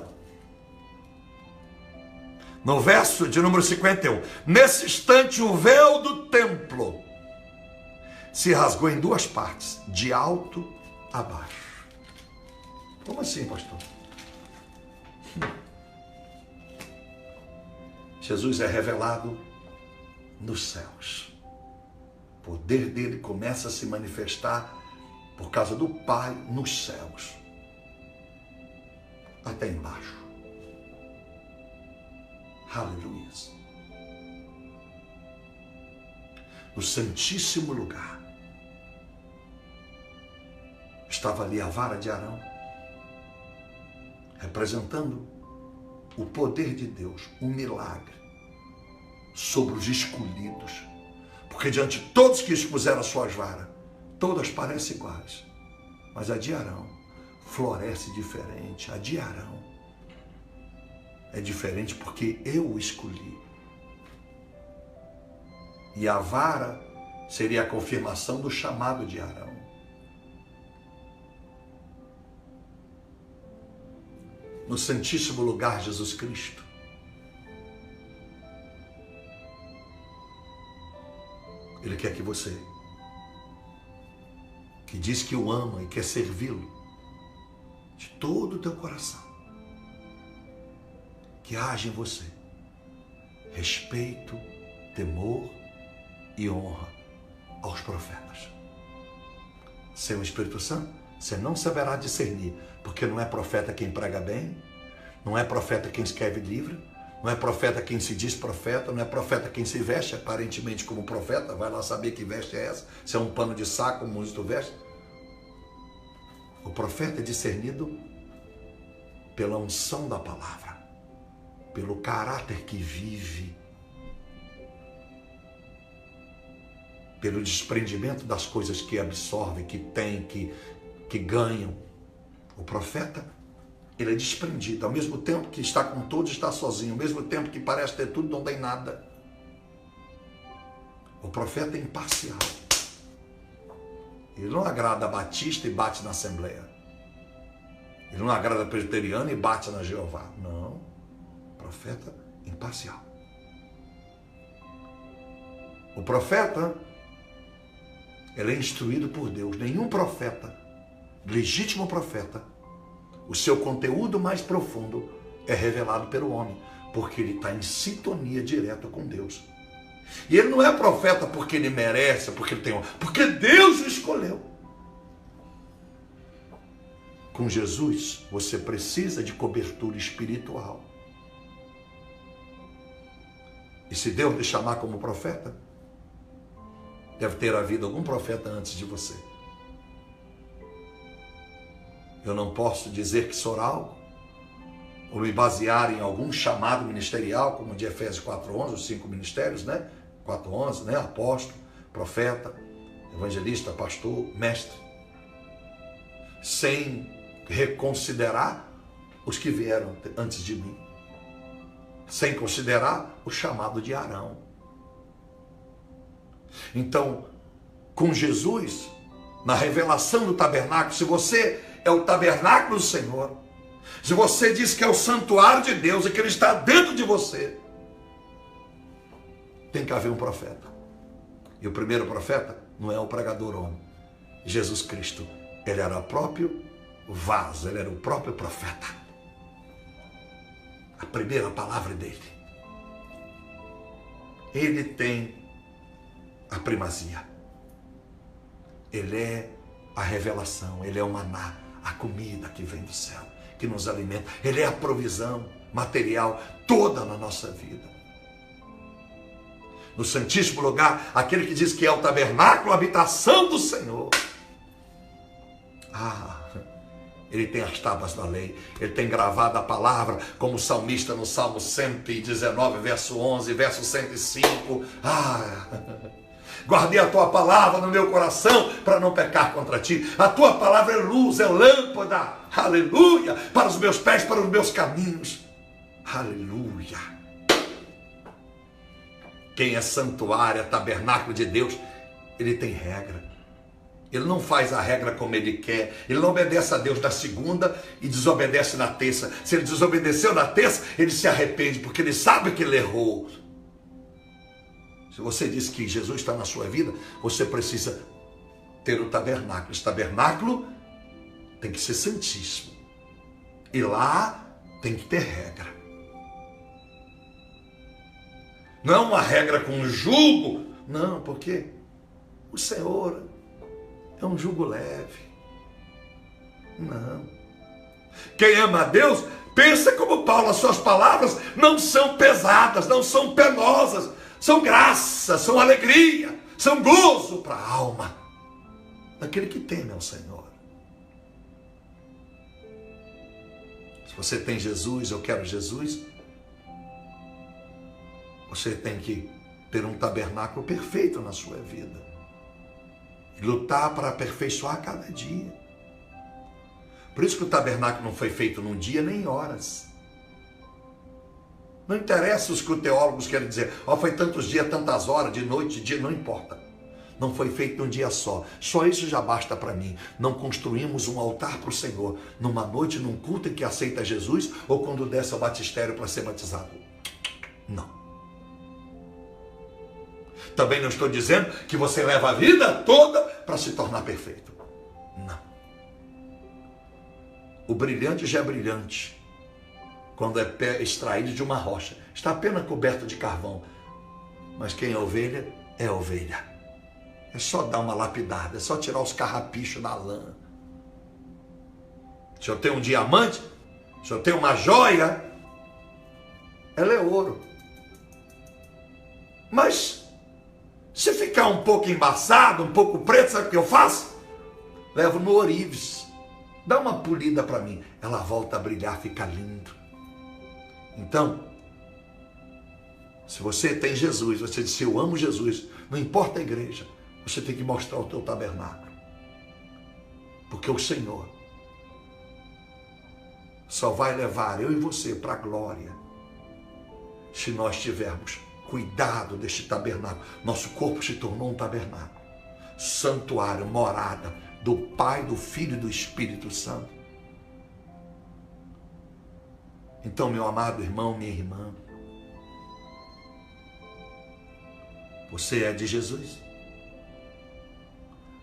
No verso de número 51. Nesse instante o véu do templo se rasgou em duas partes, de alto a baixo. Como assim, pastor? Jesus é revelado nos céus. O poder dele começa a se manifestar por causa do Pai nos céus. Até embaixo. Aleluia. No santíssimo lugar. Estava ali a vara de Arão. Representando o poder de Deus, um milagre sobre os escolhidos. Porque diante de todos que expuseram as suas varas, todas parecem iguais. Mas a de Arão floresce diferente. A de Arão é diferente porque eu o escolhi. E a vara seria a confirmação do chamado de Arão. No santíssimo lugar, Jesus Cristo quer que você, que diz que o ama e quer servi-lo de todo o teu coração, que haja em você respeito, temor e honra aos profetas. Sem o Espírito Santo, você não saberá discernir, porque não é profeta quem prega bem, não é profeta quem escreve livro, não é profeta quem se diz profeta, não é profeta quem se veste aparentemente como profeta, vai lá saber que veste é essa, se é um pano de saco como muitos tu veste. O profeta é discernido pela unção da palavra, pelo caráter que vive, pelo desprendimento das coisas que absorve, que tem, que ganham. O profeta, ele é desprendido, ao mesmo tempo que está com todos, está sozinho, ao mesmo tempo que parece ter tudo, não tem nada. O profeta é imparcial. Ele não agrada a batista e bate na assembleia. Ele não agrada a presbiteriana e bate na Jeová. Não. Profeta imparcial. O profeta, ele é instruído por Deus. Nenhum profeta, legítimo profeta, o seu conteúdo mais profundo é revelado pelo homem, porque ele está em sintonia direta com Deus. E ele não é profeta porque ele merece, porque ele tem, porque Deus o escolheu. Com Jesus, você precisa de cobertura espiritual. E se Deus lhe chamar como profeta, deve ter havido algum profeta antes de você. Eu não posso dizer que sou algo, ou me basear em algum chamado ministerial, como de Efésios 4:11, os 5 ministérios, né? 4:11, né? Apóstolo, profeta, evangelista, pastor, mestre, sem reconsiderar os que vieram antes de mim, sem considerar o chamado de Arão. Então, com Jesus, na revelação do tabernáculo, se você é o tabernáculo do Senhor, se você diz que é o santuário de Deus e que Ele está dentro de você, tem que haver um profeta. E o primeiro profeta não é o pregador homem. Jesus Cristo, Ele era o próprio vaso, Ele era o próprio profeta. A primeira palavra dele. Ele tem a primazia. Ele é a revelação, Ele é o maná, a comida que vem do céu, que nos alimenta. Ele é a provisão material toda na nossa vida. No Santíssimo Lugar, aquele que diz que é o tabernáculo, a habitação do Senhor. Ele tem as tábuas da lei, ele tem gravado a palavra, como o salmista no Salmo 119, verso 11, verso 105. Guardei a tua palavra no meu coração para não pecar contra ti. A tua palavra é luz, é lâmpada, aleluia, para os meus pés, para os meus caminhos, aleluia. Quem é santuário, é tabernáculo de Deus, ele tem regra. Ele não faz a regra como ele quer. Ele não obedece a Deus na segunda e desobedece na terça. Se ele desobedeceu na terça, ele se arrepende, porque ele sabe que ele errou. Se você diz que Jesus está na sua vida, você precisa ter o tabernáculo. Esse tabernáculo tem que ser santíssimo. E lá tem que ter regra. Não é uma regra com jugo. Não, porque o Senhor é um jugo leve. Não. Quem ama a Deus, pensa como Paulo. As suas palavras não são pesadas, não são penosas. São graça, são alegria, são gozo para a alma daquele que teme ao Senhor. Se você tem Jesus, eu quero Jesus, você tem que ter um tabernáculo perfeito na sua vida. E lutar para aperfeiçoar cada dia. Por isso que o tabernáculo não foi feito num dia nem em horas. Não interessa os que os teólogos querem dizer, foi tantos dias, tantas horas, de noite, de dia, não importa. Não foi feito num dia só. Só isso já basta para mim. Não construímos um altar para o Senhor numa noite, num culto em que aceita Jesus ou quando desce ao batistério para ser batizado. Não. Também não estou dizendo que você leva a vida toda para se tornar perfeito. Não. O brilhante já é brilhante quando é extraído de uma rocha. Está apenas coberto de carvão. Mas quem é ovelha, é ovelha. É só dar uma lapidada, é só tirar os carrapichos da lã. Se eu tenho um diamante, se eu tenho uma joia, ela é ouro. Mas se ficar um pouco embaçado, um pouco preto, sabe o que eu faço? Levo no ourives. Dá uma polida para mim. Ela volta a brilhar, fica lindo. Então, se você tem Jesus, você diz, eu amo Jesus, não importa a igreja, você tem que mostrar o teu tabernáculo. Porque o Senhor só vai levar eu e você para a glória se nós tivermos cuidado deste tabernáculo. Nosso corpo se tornou um tabernáculo, santuário, morada do Pai, do Filho e do Espírito Santo. Então, meu amado irmão, minha irmã, você é de Jesus?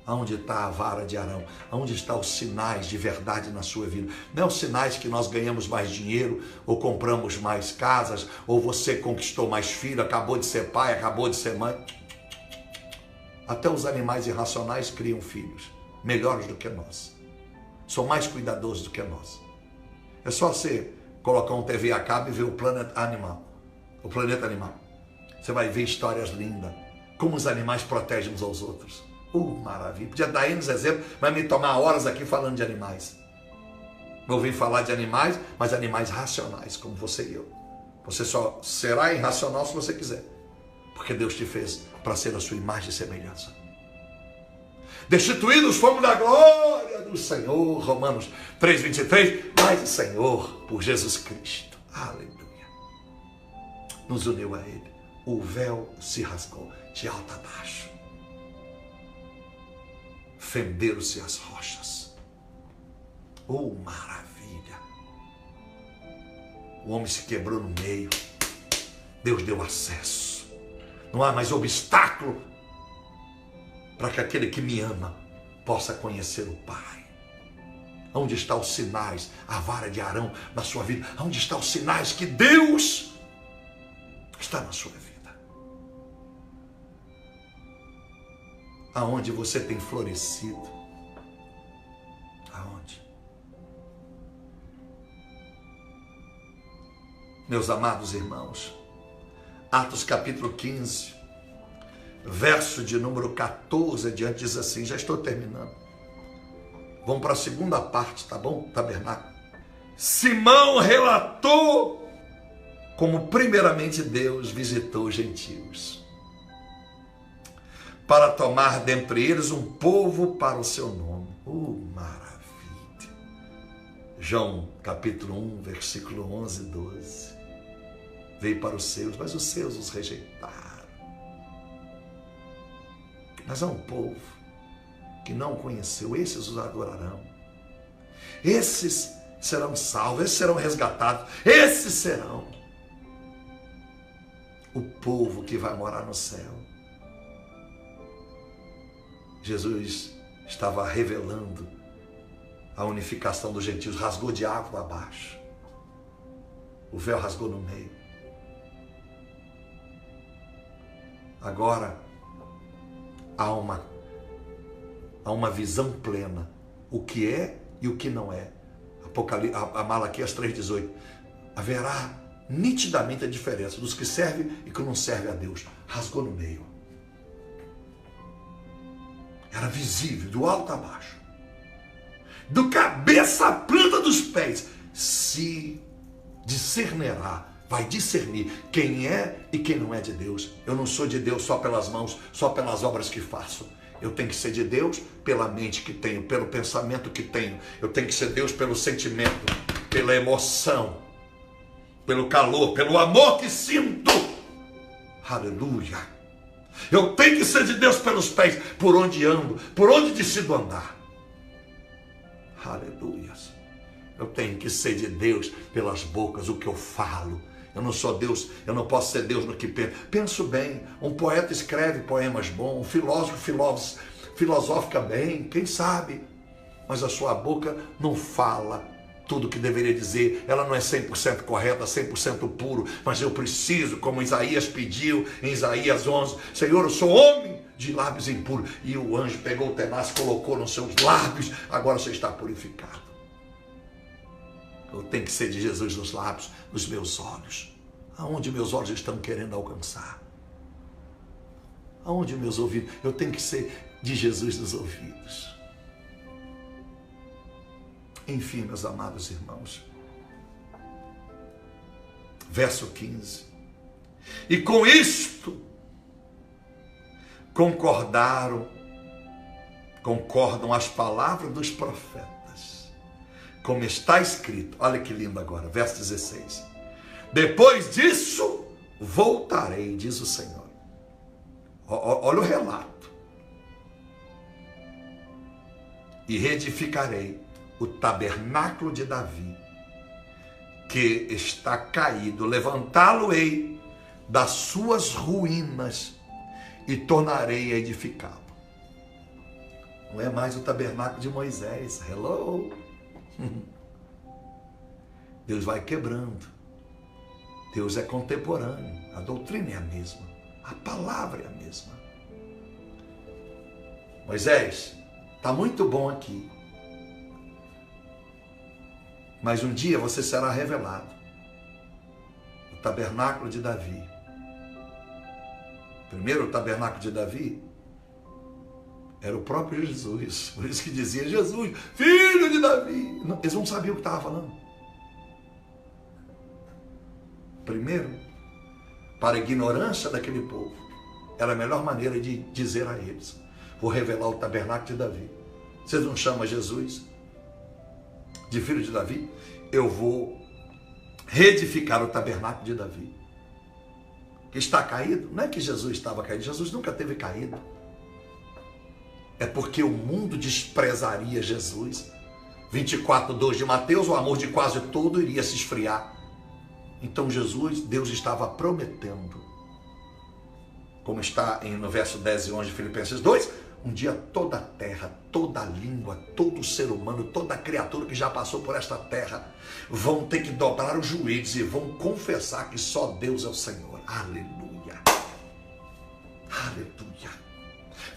Aonde está a vara de Arão? Aonde estão os sinais de verdade na sua vida? Não é os sinais que nós ganhamos mais dinheiro, ou compramos mais casas, ou você conquistou mais filho, acabou de ser pai, acabou de ser mãe. Até os animais irracionais criam filhos, melhores do que nós. São mais cuidadosos do que nós. É só você colocar um TV a cabo e ver o planeta animal. O planeta animal. Você vai ver histórias lindas. Como os animais protegem uns aos outros. Maravilha. Podia dar N exemplos, mas me tomar horas aqui falando de animais. Eu ouvi falar de animais, mas animais racionais, como você e eu. Você só será irracional se você quiser. Porque Deus te fez para ser a sua imagem e semelhança. Destituídos fomos da glória do Senhor. Romanos 3:23. Mas o Senhor, por Jesus Cristo. Aleluia. Nos uniu a Ele. O véu se rasgou de alto a baixo. Fenderam-se as rochas. Maravilha! O homem se quebrou no meio. Deus deu acesso. Não há mais obstáculo para que aquele que me ama possa conhecer o Pai. Onde estão os sinais, a vara de Arão na sua vida? Onde estão os sinais que Deus está na sua vida? Aonde você tem florescido? Aonde? Meus amados irmãos, Atos capítulo 15, verso de número 14 adiante, diz assim, já estou terminando. Vamos para a segunda parte, tá bom? Tabernáculo. Simão relatou como primeiramente Deus visitou os gentios, para tomar dentre eles um povo para o seu nome. Maravilha! João capítulo 1, versículo 11 e 12. Veio para os seus, mas os seus os rejeitaram. Mas há um povo que não o conheceu, esses os adorarão. Esses serão salvos, esses serão resgatados, esses serão o povo que vai morar no céu. Jesus estava revelando a unificação dos gentios, rasgou de água abaixo. O véu rasgou no meio. Agora há uma visão plena, o que é e o que não é. A Malaquias 3,18. Haverá nitidamente a diferença dos que servem e que não servem a Deus. Rasgou no meio. Era visível, do alto a baixo. Do cabeça à planta dos pés. Se discernirá, vai discernir quem é e quem não é de Deus. Eu não sou de Deus só pelas mãos, só pelas obras que faço. Eu tenho que ser de Deus pela mente que tenho, pelo pensamento que tenho. Eu tenho que ser Deus pelo sentimento, pela emoção, pelo calor, pelo amor que sinto. Aleluia. Eu tenho que ser de Deus pelos pés, por onde ando, por onde decido andar. Aleluia. Eu tenho que ser de Deus pelas bocas, o que eu falo Eu não sou Deus, eu não posso ser Deus no que penso. Penso bem, um poeta escreve poemas bons, um filósofo filosofica bem, quem sabe? Mas a sua boca não fala tudo o que deveria dizer, ela não é 100% correta, 100% puro, mas eu preciso, como Isaías pediu em Isaías 11, Senhor, eu sou homem de lábios impuros, e o anjo pegou o tenaz, colocou nos seus lábios, agora você está purificado. Eu tenho que ser de Jesus nos lábios, nos meus olhos, aonde meus olhos estão querendo alcançar, aonde meus ouvidos, eu tenho que ser de Jesus nos ouvidos. Enfim, meus amados irmãos, verso 15, e com isto concordam as palavras dos profetas, como está escrito, olha que lindo agora, verso 16, depois disso voltarei, diz o Senhor. Olha o relato, e reedificarei o tabernáculo de Davi, que está caído, levantá-lo-ei das suas ruínas e tornarei a edificá-lo. Não é mais o tabernáculo de Moisés. Hello! Deus vai quebrando. Deus é contemporâneo. A doutrina é a mesma. A palavra é a mesma. Moisés, está muito bom aqui. Mas um dia você será revelado. O tabernáculo de Davi. Primeiro, o tabernáculo de Davi era o próprio Jesus. Por isso que dizia, Jesus, filho de Davi. Eles não sabiam o que estava falando. Primeiro, para a ignorância daquele povo, era a melhor maneira de dizer a eles, vou revelar o tabernáculo de Davi. Vocês não chamam Jesus de filho de Davi? Eu vou reedificar o tabernáculo de Davi, que está caído. Não é que Jesus estava caído, Jesus nunca teve caído. É porque o mundo desprezaria Jesus. 24:2 de Mateus, o amor de quase todo iria se esfriar. Então Jesus, Deus estava prometendo, como está no verso 10 e 11 de Filipenses 2, um dia toda a terra, toda a língua, todo ser humano, toda criatura que já passou por esta terra vão ter que dobrar os joelhos e vão confessar que só Deus é o Senhor. Aleluia! Aleluia!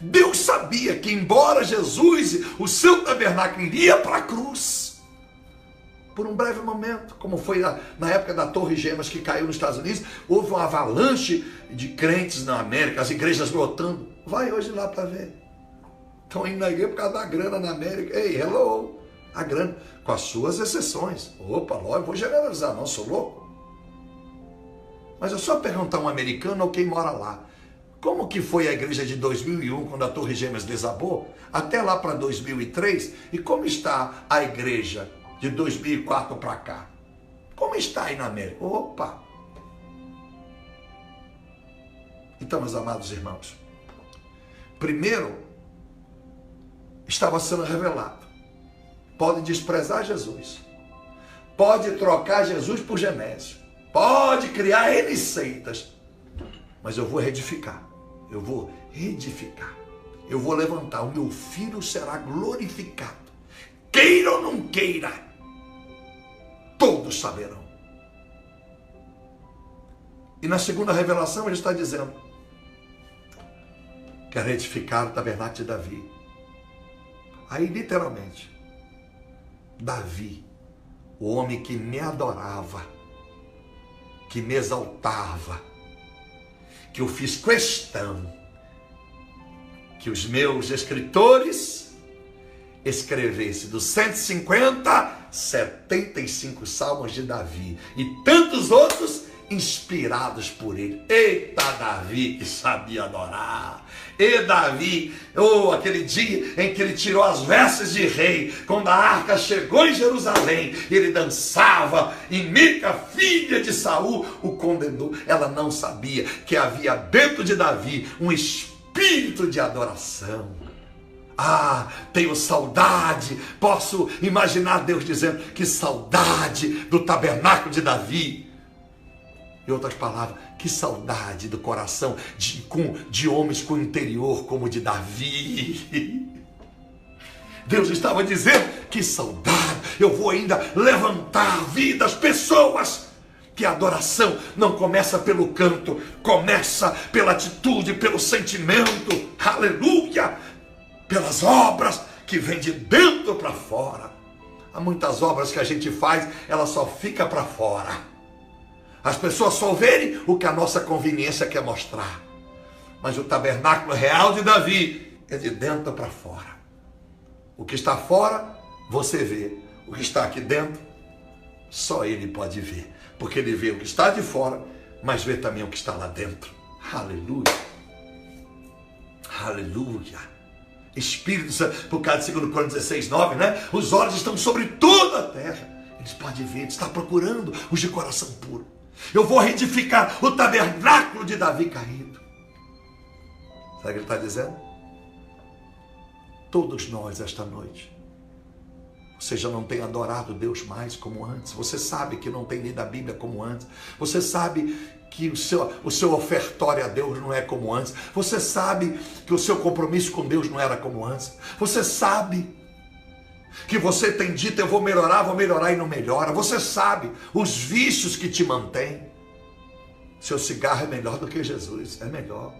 Deus sabia que embora Jesus, o seu tabernáculo iria para a cruz, por um breve momento, como foi na época da Torre Gêmeas que caiu nos Estados Unidos, houve uma avalanche de crentes na América, as igrejas lotando. Vai hoje lá para ver. Estão indo na igreja por causa da grana na América. Ei, hello! A grana, com as suas exceções. Opa, logo, vou generalizar, não, sou louco. Mas é só perguntar a um americano ou quem mora lá. Como que foi a igreja de 2001, quando a Torre Gêmeas desabou, até lá para 2003? E como está a igreja de 2004 para cá? Como está aí na América? Opa! Então, meus amados irmãos, primeiro, estava sendo revelado. Pode desprezar Jesus. Pode trocar Jesus por Genésio. Pode criar N seitas. Mas eu vou reedificar. Eu vou reedificar. Eu vou levantar. O meu filho será glorificado. Queira ou não queira, todos saberão. E na segunda revelação ele está dizendo, quer reedificar o tabernáculo de Davi. Aí, literalmente, Davi, o homem que me adorava, que me exaltava, que eu fiz questão que os meus escritores escrevessem dos 150, 75 salmos de Davi e tantos outros inspirados por ele. Eita, Davi que sabia adorar. E Davi, aquele dia em que ele tirou as vestes de rei, quando a arca chegou em Jerusalém, ele dançava, e Mica, filha de Saul, o condenou. Ela não sabia que havia dentro de Davi um espírito de adoração. Ah, tenho saudade, posso imaginar Deus dizendo, que saudade do tabernáculo de Davi. Em outras palavras, que saudade do coração de homens com interior como o de Davi. Deus estava dizendo, que saudade, eu vou ainda levantar vidas, pessoas, que a adoração não começa pelo canto, começa pela atitude, pelo sentimento, aleluia, pelas obras que vêm de dentro para fora. Há muitas obras que a gente faz, ela só fica para fora. As pessoas só verem o que a nossa conveniência quer mostrar. Mas o tabernáculo real de Davi é de dentro para fora. O que está fora, você vê. O que está aqui dentro, só ele pode ver. Porque ele vê o que está de fora, mas vê também o que está lá dentro. Aleluia. Aleluia. Espírito Santo, por causa de 2 Coríntios 16, 9, né? Os olhos estão sobre toda a terra. Eles podem ver, ele está procurando os de coração puro. Eu vou reedificar o tabernáculo de Davi caído. Sabe o que ele está dizendo? Todos nós esta noite, você já não tem adorado Deus mais como antes. Você sabe que não tem lido a Bíblia como antes. Você sabe que o seu ofertório a Deus não é como antes. Você sabe que o seu compromisso com Deus não era como antes. Você sabe que você tem dito, eu vou melhorar e não melhora. Você sabe os vícios que te mantêm. Seu cigarro é melhor do que Jesus, é melhor.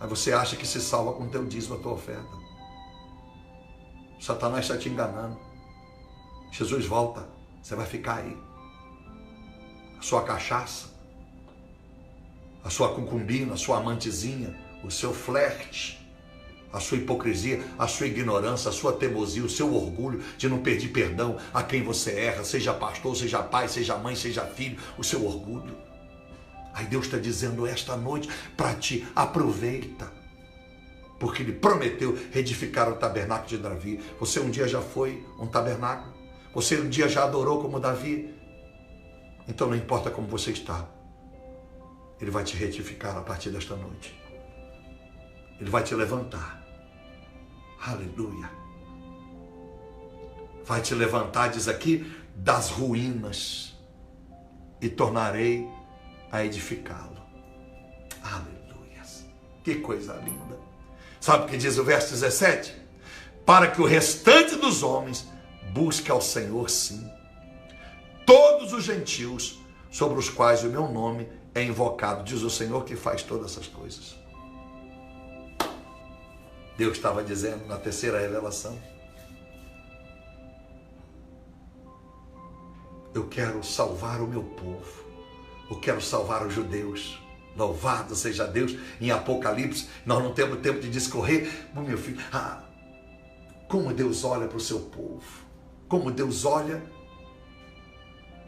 Mas você acha que se salva com o teu dízimo, a tua oferta. Satanás está te enganando. Jesus volta, você vai ficar aí. A sua cachaça, a sua concubina, a sua amantezinha, o seu flerte, a sua hipocrisia, a sua ignorância, a sua teimosia, o seu orgulho de não pedir perdão a quem você erra, seja pastor, seja pai, seja mãe, seja filho, o seu orgulho. Aí Deus está dizendo esta noite para ti, aproveita, porque Ele prometeu reedificar o tabernáculo de Davi. Você um dia já foi um tabernáculo? Você um dia já adorou como Davi? Então não importa como você está, Ele vai te reedificar a partir desta noite. Ele vai te levantar. Aleluia. Vai te levantar, diz aqui, das ruínas e tornarei a edificá-lo. Aleluia. Que coisa linda. Sabe o que diz o verso 17? Para que o restante dos homens busque ao Senhor, sim. Todos os gentios sobre os quais o meu nome é invocado, diz o Senhor que faz todas essas coisas. Deus estava dizendo na terceira revelação: eu quero salvar o meu povo, eu quero salvar os judeus. Louvado seja Deus. Em Apocalipse, nós não temos tempo de discorrer, meu filho, como Deus olha para o seu povo, como Deus olha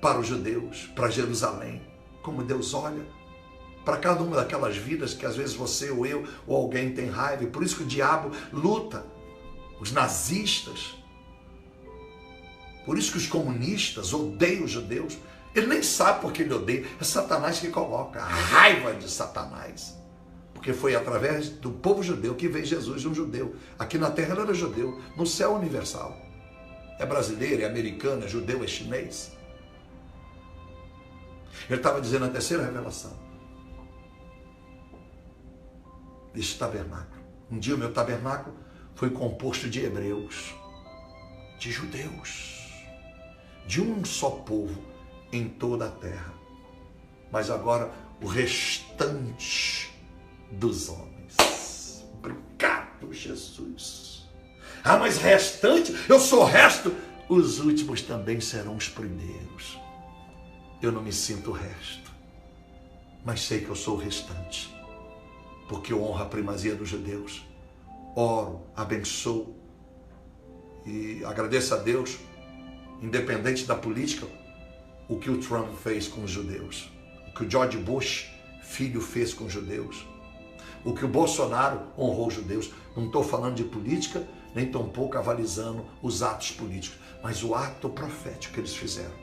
para os judeus, para Jerusalém, como Deus olha para cada uma daquelas vidas que às vezes você ou eu ou alguém tem raiva. E por isso que o diabo luta, os nazistas, por isso que os comunistas odeiam os judeus. Ele nem sabe porque ele odeia, é Satanás que coloca a raiva de Satanás, porque foi através do povo judeu que veio Jesus, um judeu. Aqui na terra ele era judeu, no céu universal. É brasileiro, é americano, é judeu, é chinês. Ele estava dizendo na terceira revelação deste tabernáculo. Um dia o meu tabernáculo foi composto de hebreus, de judeus, de um só povo em toda a terra. Mas agora o restante dos homens. Obrigado, Jesus. Mas restante, eu sou o resto. Os últimos também serão os primeiros. Eu não me sinto o resto, mas sei que eu sou o restante, porque eu honro a primazia dos judeus. Oro, abençoo e agradeço a Deus, independente da política, o que o Trump fez com os judeus, o que o George Bush, filho, fez com os judeus, o que o Bolsonaro honrou os judeus. Não estou falando de política, nem tampouco avalizando os atos políticos, mas o ato profético que eles fizeram.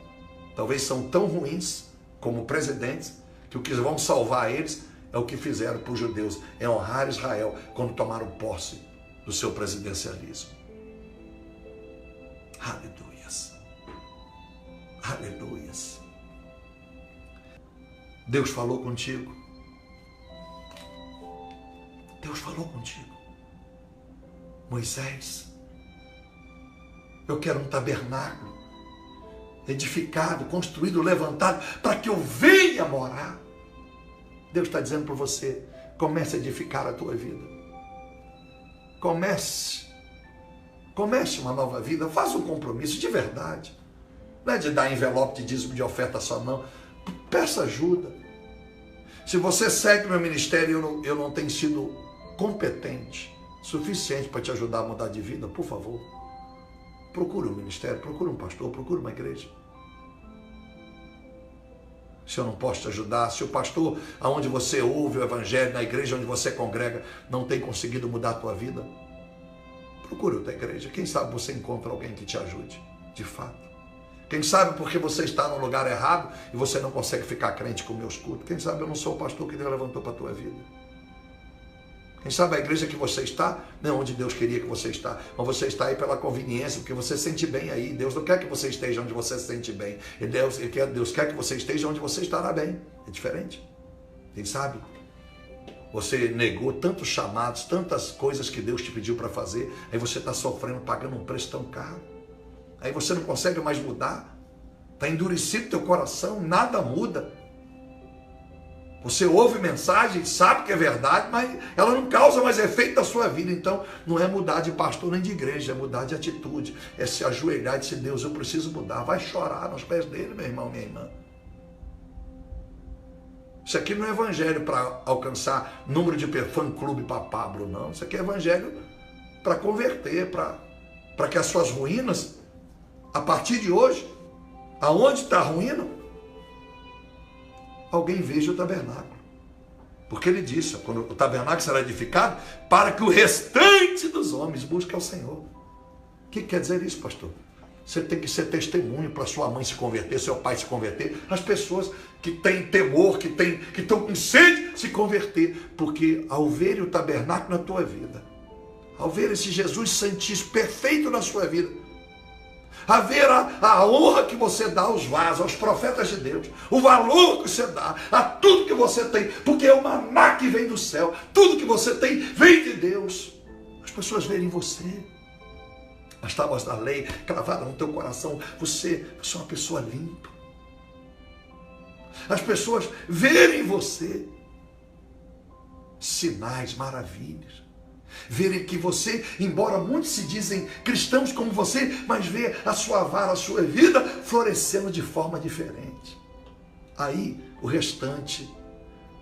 Talvez são tão ruins como presidentes, que o que vão salvar eles é o que fizeram para os judeus, é honrar Israel quando tomaram posse do seu presidencialismo. Aleluias. Aleluias. Deus falou contigo. Deus falou contigo. Moisés, eu quero um tabernáculo edificado, construído, levantado, para que eu venha morar. Deus está dizendo para você, comece a edificar a tua vida. Comece uma nova vida, faça um compromisso de verdade. Não é de dar envelope de dízimo de oferta só não. Peça ajuda. Se você segue meu ministério e eu não tenho sido competente, suficiente para te ajudar a mudar de vida, por favor, procure um ministério, procure um pastor, procure uma igreja. Se eu não posso te ajudar, se o pastor aonde você ouve o evangelho, na igreja onde você congrega, não tem conseguido mudar a tua vida, procure outra igreja. Quem sabe você encontra alguém que te ajude, de fato. Quem sabe porque você está no lugar errado e você não consegue ficar crente com meus cultos. Quem sabe eu não sou o pastor que Deus levantou para a tua vida. Quem sabe a igreja que você está não é onde Deus queria que você está, mas você está aí pela conveniência, porque você se sente bem aí. Deus não quer que você esteja onde você se sente bem. Deus quer que você esteja onde você estará bem. É diferente. Quem sabe? Você negou tantos chamados, tantas coisas que Deus te pediu para fazer, aí você está sofrendo, pagando um preço tão caro. Aí você não consegue mais mudar. Está endurecido teu coração, nada muda. Você ouve mensagem, sabe que é verdade, mas ela não causa mais efeito na sua vida. Então, não é mudar de pastor nem de igreja, é mudar de atitude. É se ajoelhar e dizer, Deus, eu preciso mudar. Vai chorar nos pés dele, meu irmão, minha irmã. Isso aqui não é evangelho para alcançar número de fã-clube para Pablo, não. Isso aqui é evangelho para converter, para que as suas ruínas, a partir de hoje, aonde está a ruína, alguém veja o tabernáculo. Porque ele disse, quando o tabernáculo será edificado, para que o restante dos homens busque ao Senhor. O que quer dizer isso, pastor? Você tem que ser testemunho para sua mãe se converter, seu pai se converter, as pessoas que têm temor, que estão com sede se converter. Porque ao ver o tabernáculo na tua vida, ao ver esse Jesus Santíssimo perfeito na sua vida, a ver a honra que você dá aos vasos, aos profetas de Deus, o valor que você dá a tudo que você tem, porque é o maná que vem do céu, tudo que você tem vem de Deus. As pessoas verem você, as tábuas da lei cravadas no teu coração, você é uma pessoa limpa. As pessoas verem você sinais, maravilhas. Verem que você, embora muitos se dizem cristãos como você, mas vê a sua vara, a sua vida florescendo de forma diferente. Aí, o restante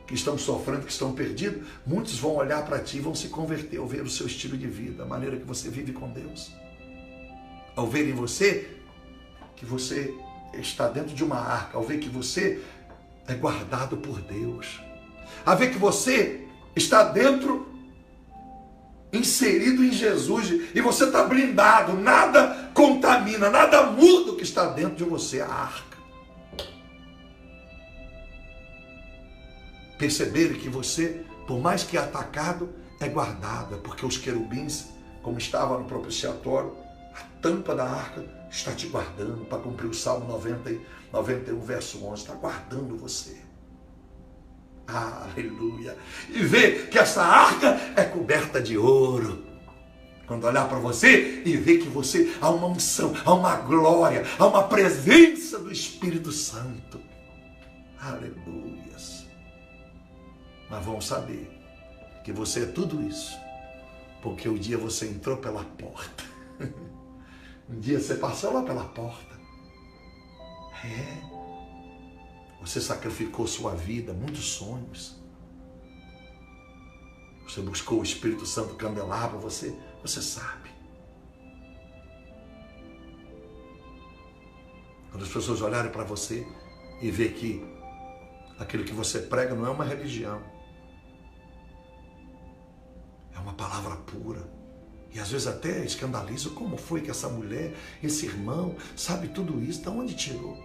que estão sofrendo, que estão perdidos, muitos vão olhar para ti e vão se converter ao ver o seu estilo de vida, a maneira que você vive com Deus. Ao ver em você que você está dentro de uma arca, ao ver que você é guardado por Deus, a ver que você está dentro, inserido em Jesus, e você está blindado, nada contamina, nada muda o que está dentro de você, a arca. Perceberem que você, por mais que atacado, é guardado, porque os querubins, como estava no propiciatório, a tampa da arca está te guardando, para cumprir o Salmo 91, verso 11, está guardando você. Aleluia. E ver que essa arca é coberta de ouro. Quando olhar para você e ver que você há uma unção, há uma glória, há uma presença do Espírito Santo. Aleluias. Mas vão saber que você é tudo isso, porque um dia você entrou pela porta. Um dia você passou lá pela porta. Você sacrificou sua vida, muitos sonhos. Você buscou o Espírito Santo candelabro, você sabe. Quando as pessoas olharem para você e ver que aquilo que você prega não é uma religião, é uma palavra pura. E às vezes até escandaliza, como foi que essa mulher, esse irmão, sabe tudo isso, de onde tirou?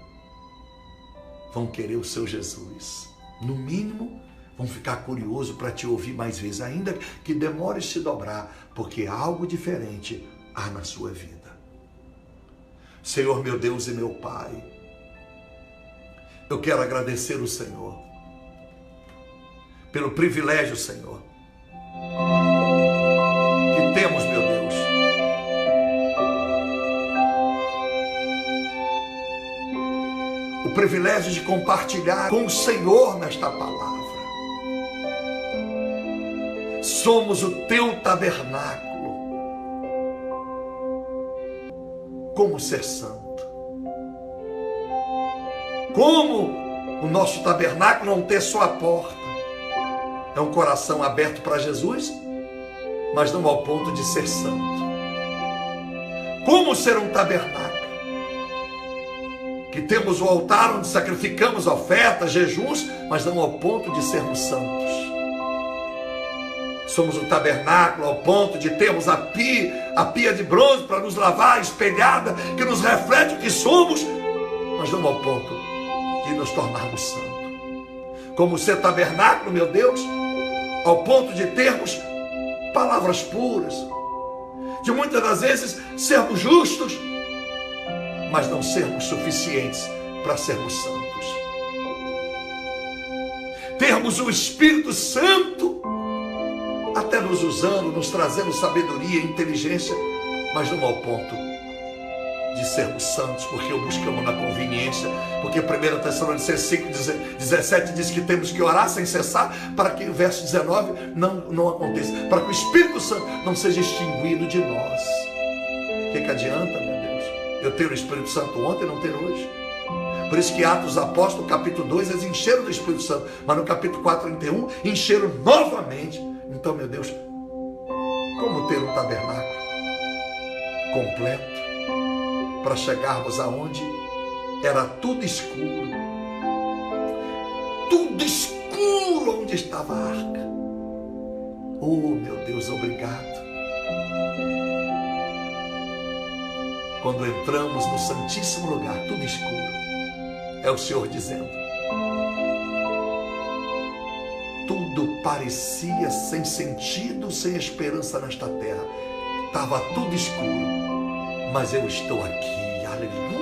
Vão querer o seu Jesus. No mínimo, vão ficar curiosos para te ouvir mais vezes, ainda que demore se dobrar, porque algo diferente há na sua vida. Senhor, meu Deus e meu Pai, eu quero agradecer o Senhor pelo privilégio, Senhor, que temos, meu Deus, o privilégio de compartilhar com o Senhor nesta palavra. Somos o teu tabernáculo. Como ser santo? Como o nosso tabernáculo não ter só a porta? É um coração aberto para Jesus, mas não ao ponto de ser santo. Como ser um tabernáculo? Que temos o altar onde sacrificamos ofertas, jejuns, mas não ao ponto de sermos santos. Somos o tabernáculo ao ponto de termos a pia de bronze para nos lavar, espelhada, que nos reflete o que somos, mas não ao ponto de nos tornarmos santos. Como ser tabernáculo, meu Deus, ao ponto de termos palavras puras, de muitas das vezes sermos justos, mas não sermos suficientes para sermos santos. Termos o Espírito Santo até nos usando, nos trazendo sabedoria e inteligência, mas não ao ponto de sermos santos, porque o buscamos na conveniência, porque 1 Tessalonicenses 5:17 diz que temos que orar sem cessar, para que o verso 19 não aconteça, para que o Espírito Santo não seja extinguido de nós. O que adianta, meu Deus, eu ter o Espírito Santo ontem e não ter hoje? Por isso que Atos dos Apóstolos, capítulo 2, eles encheram do Espírito Santo, mas no capítulo 4, 31, encheram novamente. Então, meu Deus, como ter um tabernáculo completo para chegarmos aonde era tudo escuro onde estava a arca? Oh, meu Deus, obrigado. Quando entramos no Santíssimo Lugar, tudo escuro, é o Senhor dizendo: tudo parecia sem sentido, sem esperança nesta terra. Estava tudo escuro, mas eu estou aqui, aleluia.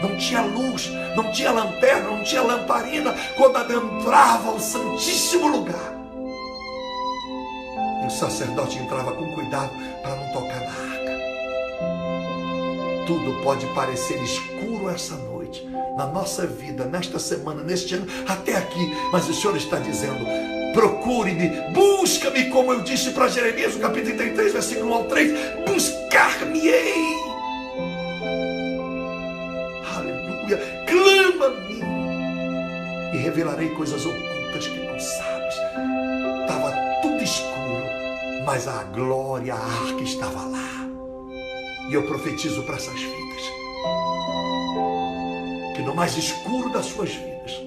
Não tinha luz, não tinha lanterna, não tinha lamparina quando adentrava o Santíssimo Lugar. E o sacerdote entrava com cuidado para não tocar na arca. Tudo pode parecer escuro essa noite, na nossa vida, nesta semana, neste ano, até aqui, mas o Senhor está dizendo: procure-me, busca-me, como eu disse para Jeremias, no capítulo 33, versículo 1 ao 3, buscar-me-ei, aleluia, clama-me, e revelarei coisas ocultas que não sabes. Estava tudo escuro, mas a glória, a arca estava lá, e eu profetizo para essas vidas, que no mais escuro das suas vidas,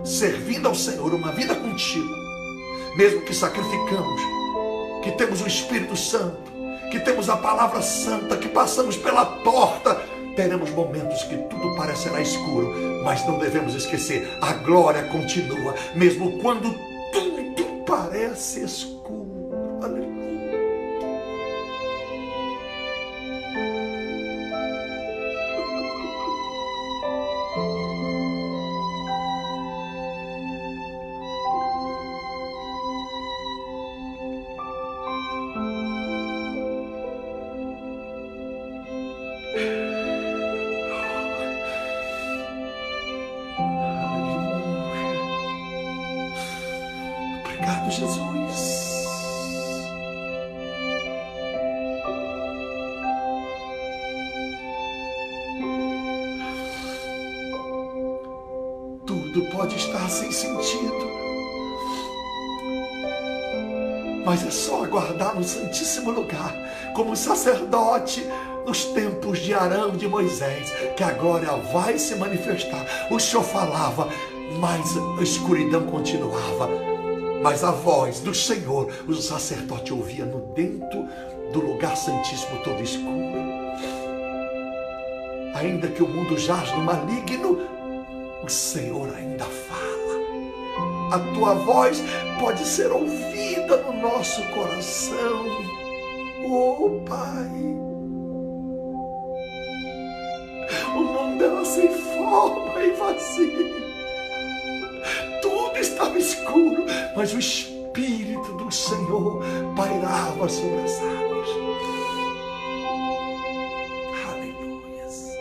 servindo ao Senhor, uma vida contigo, mesmo que sacrificamos, que temos o Espírito Santo, que temos a palavra santa, que passamos pela porta, teremos momentos que tudo parecerá escuro, mas não devemos esquecer, a glória continua, mesmo quando tudo parece escuro. Aleluia. Obrigado, Jesus. Tudo pode estar sem sentido, mas é só aguardar no Santíssimo Lugar, como sacerdote nos tempos de Arão, de Moisés, que a glória vai se manifestar. O Senhor falava, mas a escuridão continuava. Mas a voz do Senhor, o sacerdote ouvia no dentro do lugar santíssimo todo escuro. Ainda que o mundo jaz no maligno, o Senhor ainda fala. A tua voz pode ser ouvida no nosso coração. Oh, Pai. O mundo era sem forma e vazio. Tudo Tudo estava escuro, mas o Espírito do Senhor pairava sobre as águas. Aleluias.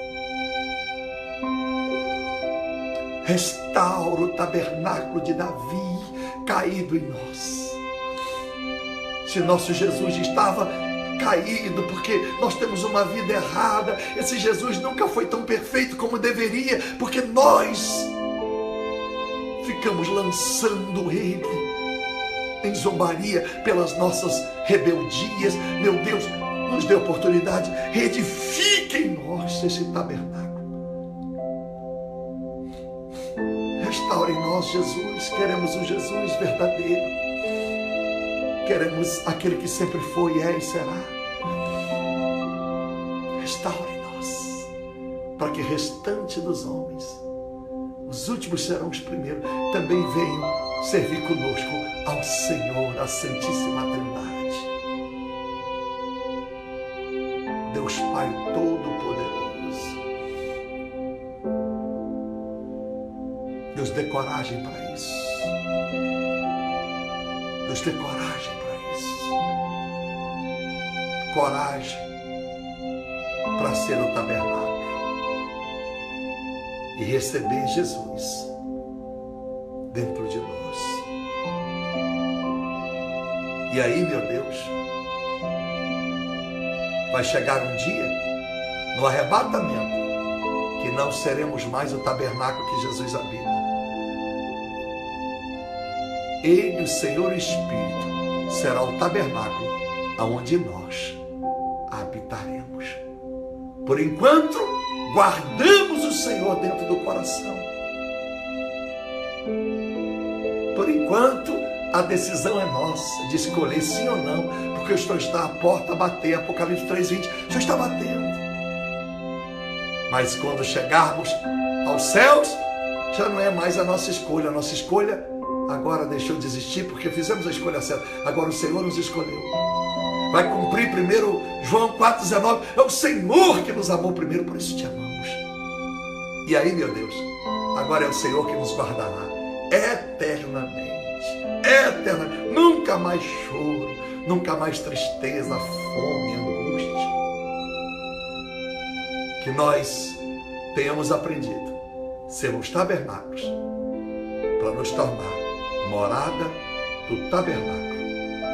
Restaura o tabernáculo de Davi caído em nós. Se nosso Jesus estava caído porque nós temos uma vida errada, esse Jesus nunca foi tão perfeito como deveria, porque nós ficamos lançando ele em zombaria pelas nossas rebeldias. Meu Deus, nos dê oportunidade, reedifique em nós esse tabernáculo. Restaure em nós Jesus. Queremos um Jesus verdadeiro. Queremos aquele que sempre foi, é e será. Restaure em nós, para que o restante dos homens, os últimos serão os primeiros, também venham servir conosco ao Senhor, à Santíssima Trindade. Deus Pai Todo-Poderoso, Deus dê coragem para isso. Deus dê coragem para isso. Coragem para ser o tabernáculo e receber Jesus dentro de nós. E aí, meu Deus, vai chegar um dia, no arrebatamento, que não seremos mais o tabernáculo que Jesus habita. Ele, o Senhor Espírito, será o tabernáculo aonde nós habitaremos. Por enquanto, guardamos o Senhor dentro do coração. Por enquanto, a decisão é nossa de escolher sim ou não, porque o Senhor está à porta a bater. Apocalipse 3:20, o Senhor está batendo. Mas quando chegarmos aos céus, já não é mais a nossa escolha. A nossa escolha agora deixou de existir, porque fizemos a escolha certa. Agora o Senhor nos escolheu. Vai cumprir 1 João 4,19. É o Senhor que nos amou primeiro, por isso te amamos. E aí, meu Deus, agora é o Senhor que nos guardará eternamente. Eternamente. Nunca mais choro, nunca mais tristeza, fome, angústia. Que nós tenhamos aprendido a sermos tabernáculos para nos tornar morada do tabernáculo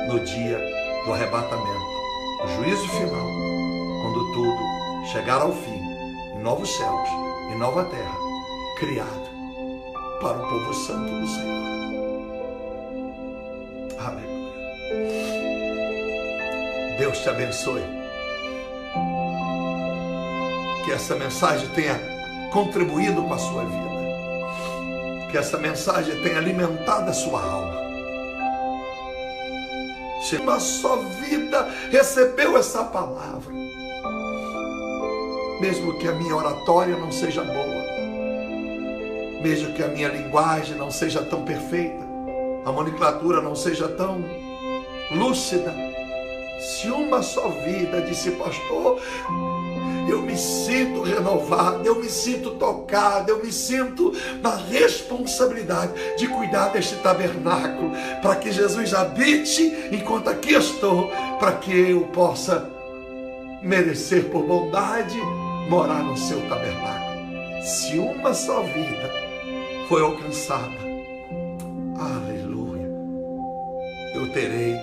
no dia do arrebatamento, no juízo final, quando tudo chegar ao fim, em novos céus e nova terra, criado para o povo santo do Senhor. Aleluia. Deus te abençoe. Que essa mensagem tenha contribuído com a sua vida. Que essa mensagem tenha alimentado a sua alma. Se uma só vida recebeu essa palavra, mesmo que a minha oratória não seja boa, mesmo que a minha linguagem não seja tão perfeita, a nomenclatura não seja tão lúcida, se uma só vida disse: pastor, eu me sinto renovado, eu me sinto tocado, eu me sinto na responsabilidade de cuidar deste tabernáculo, para que Jesus habite enquanto aqui estou, para que eu possa merecer por bondade morar no seu tabernáculo. Se uma só vida foi alcançada, aleluia, eu terei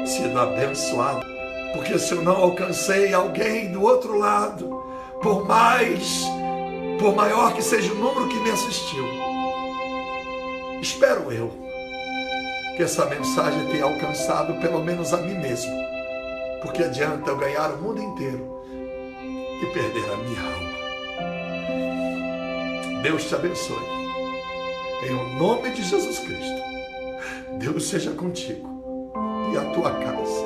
sido abençoado. Porque se eu não alcancei alguém do outro lado, por maior que seja o número que me assistiu, espero eu que essa mensagem tenha alcançado pelo menos a mim mesmo. Porque adianta eu ganhar o mundo inteiro e perder a minha alma. Deus te abençoe. Em o nome de Jesus Cristo, Deus seja contigo e a tua casa,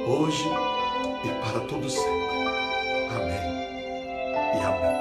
hoje e para todo sempre. Amém e amém.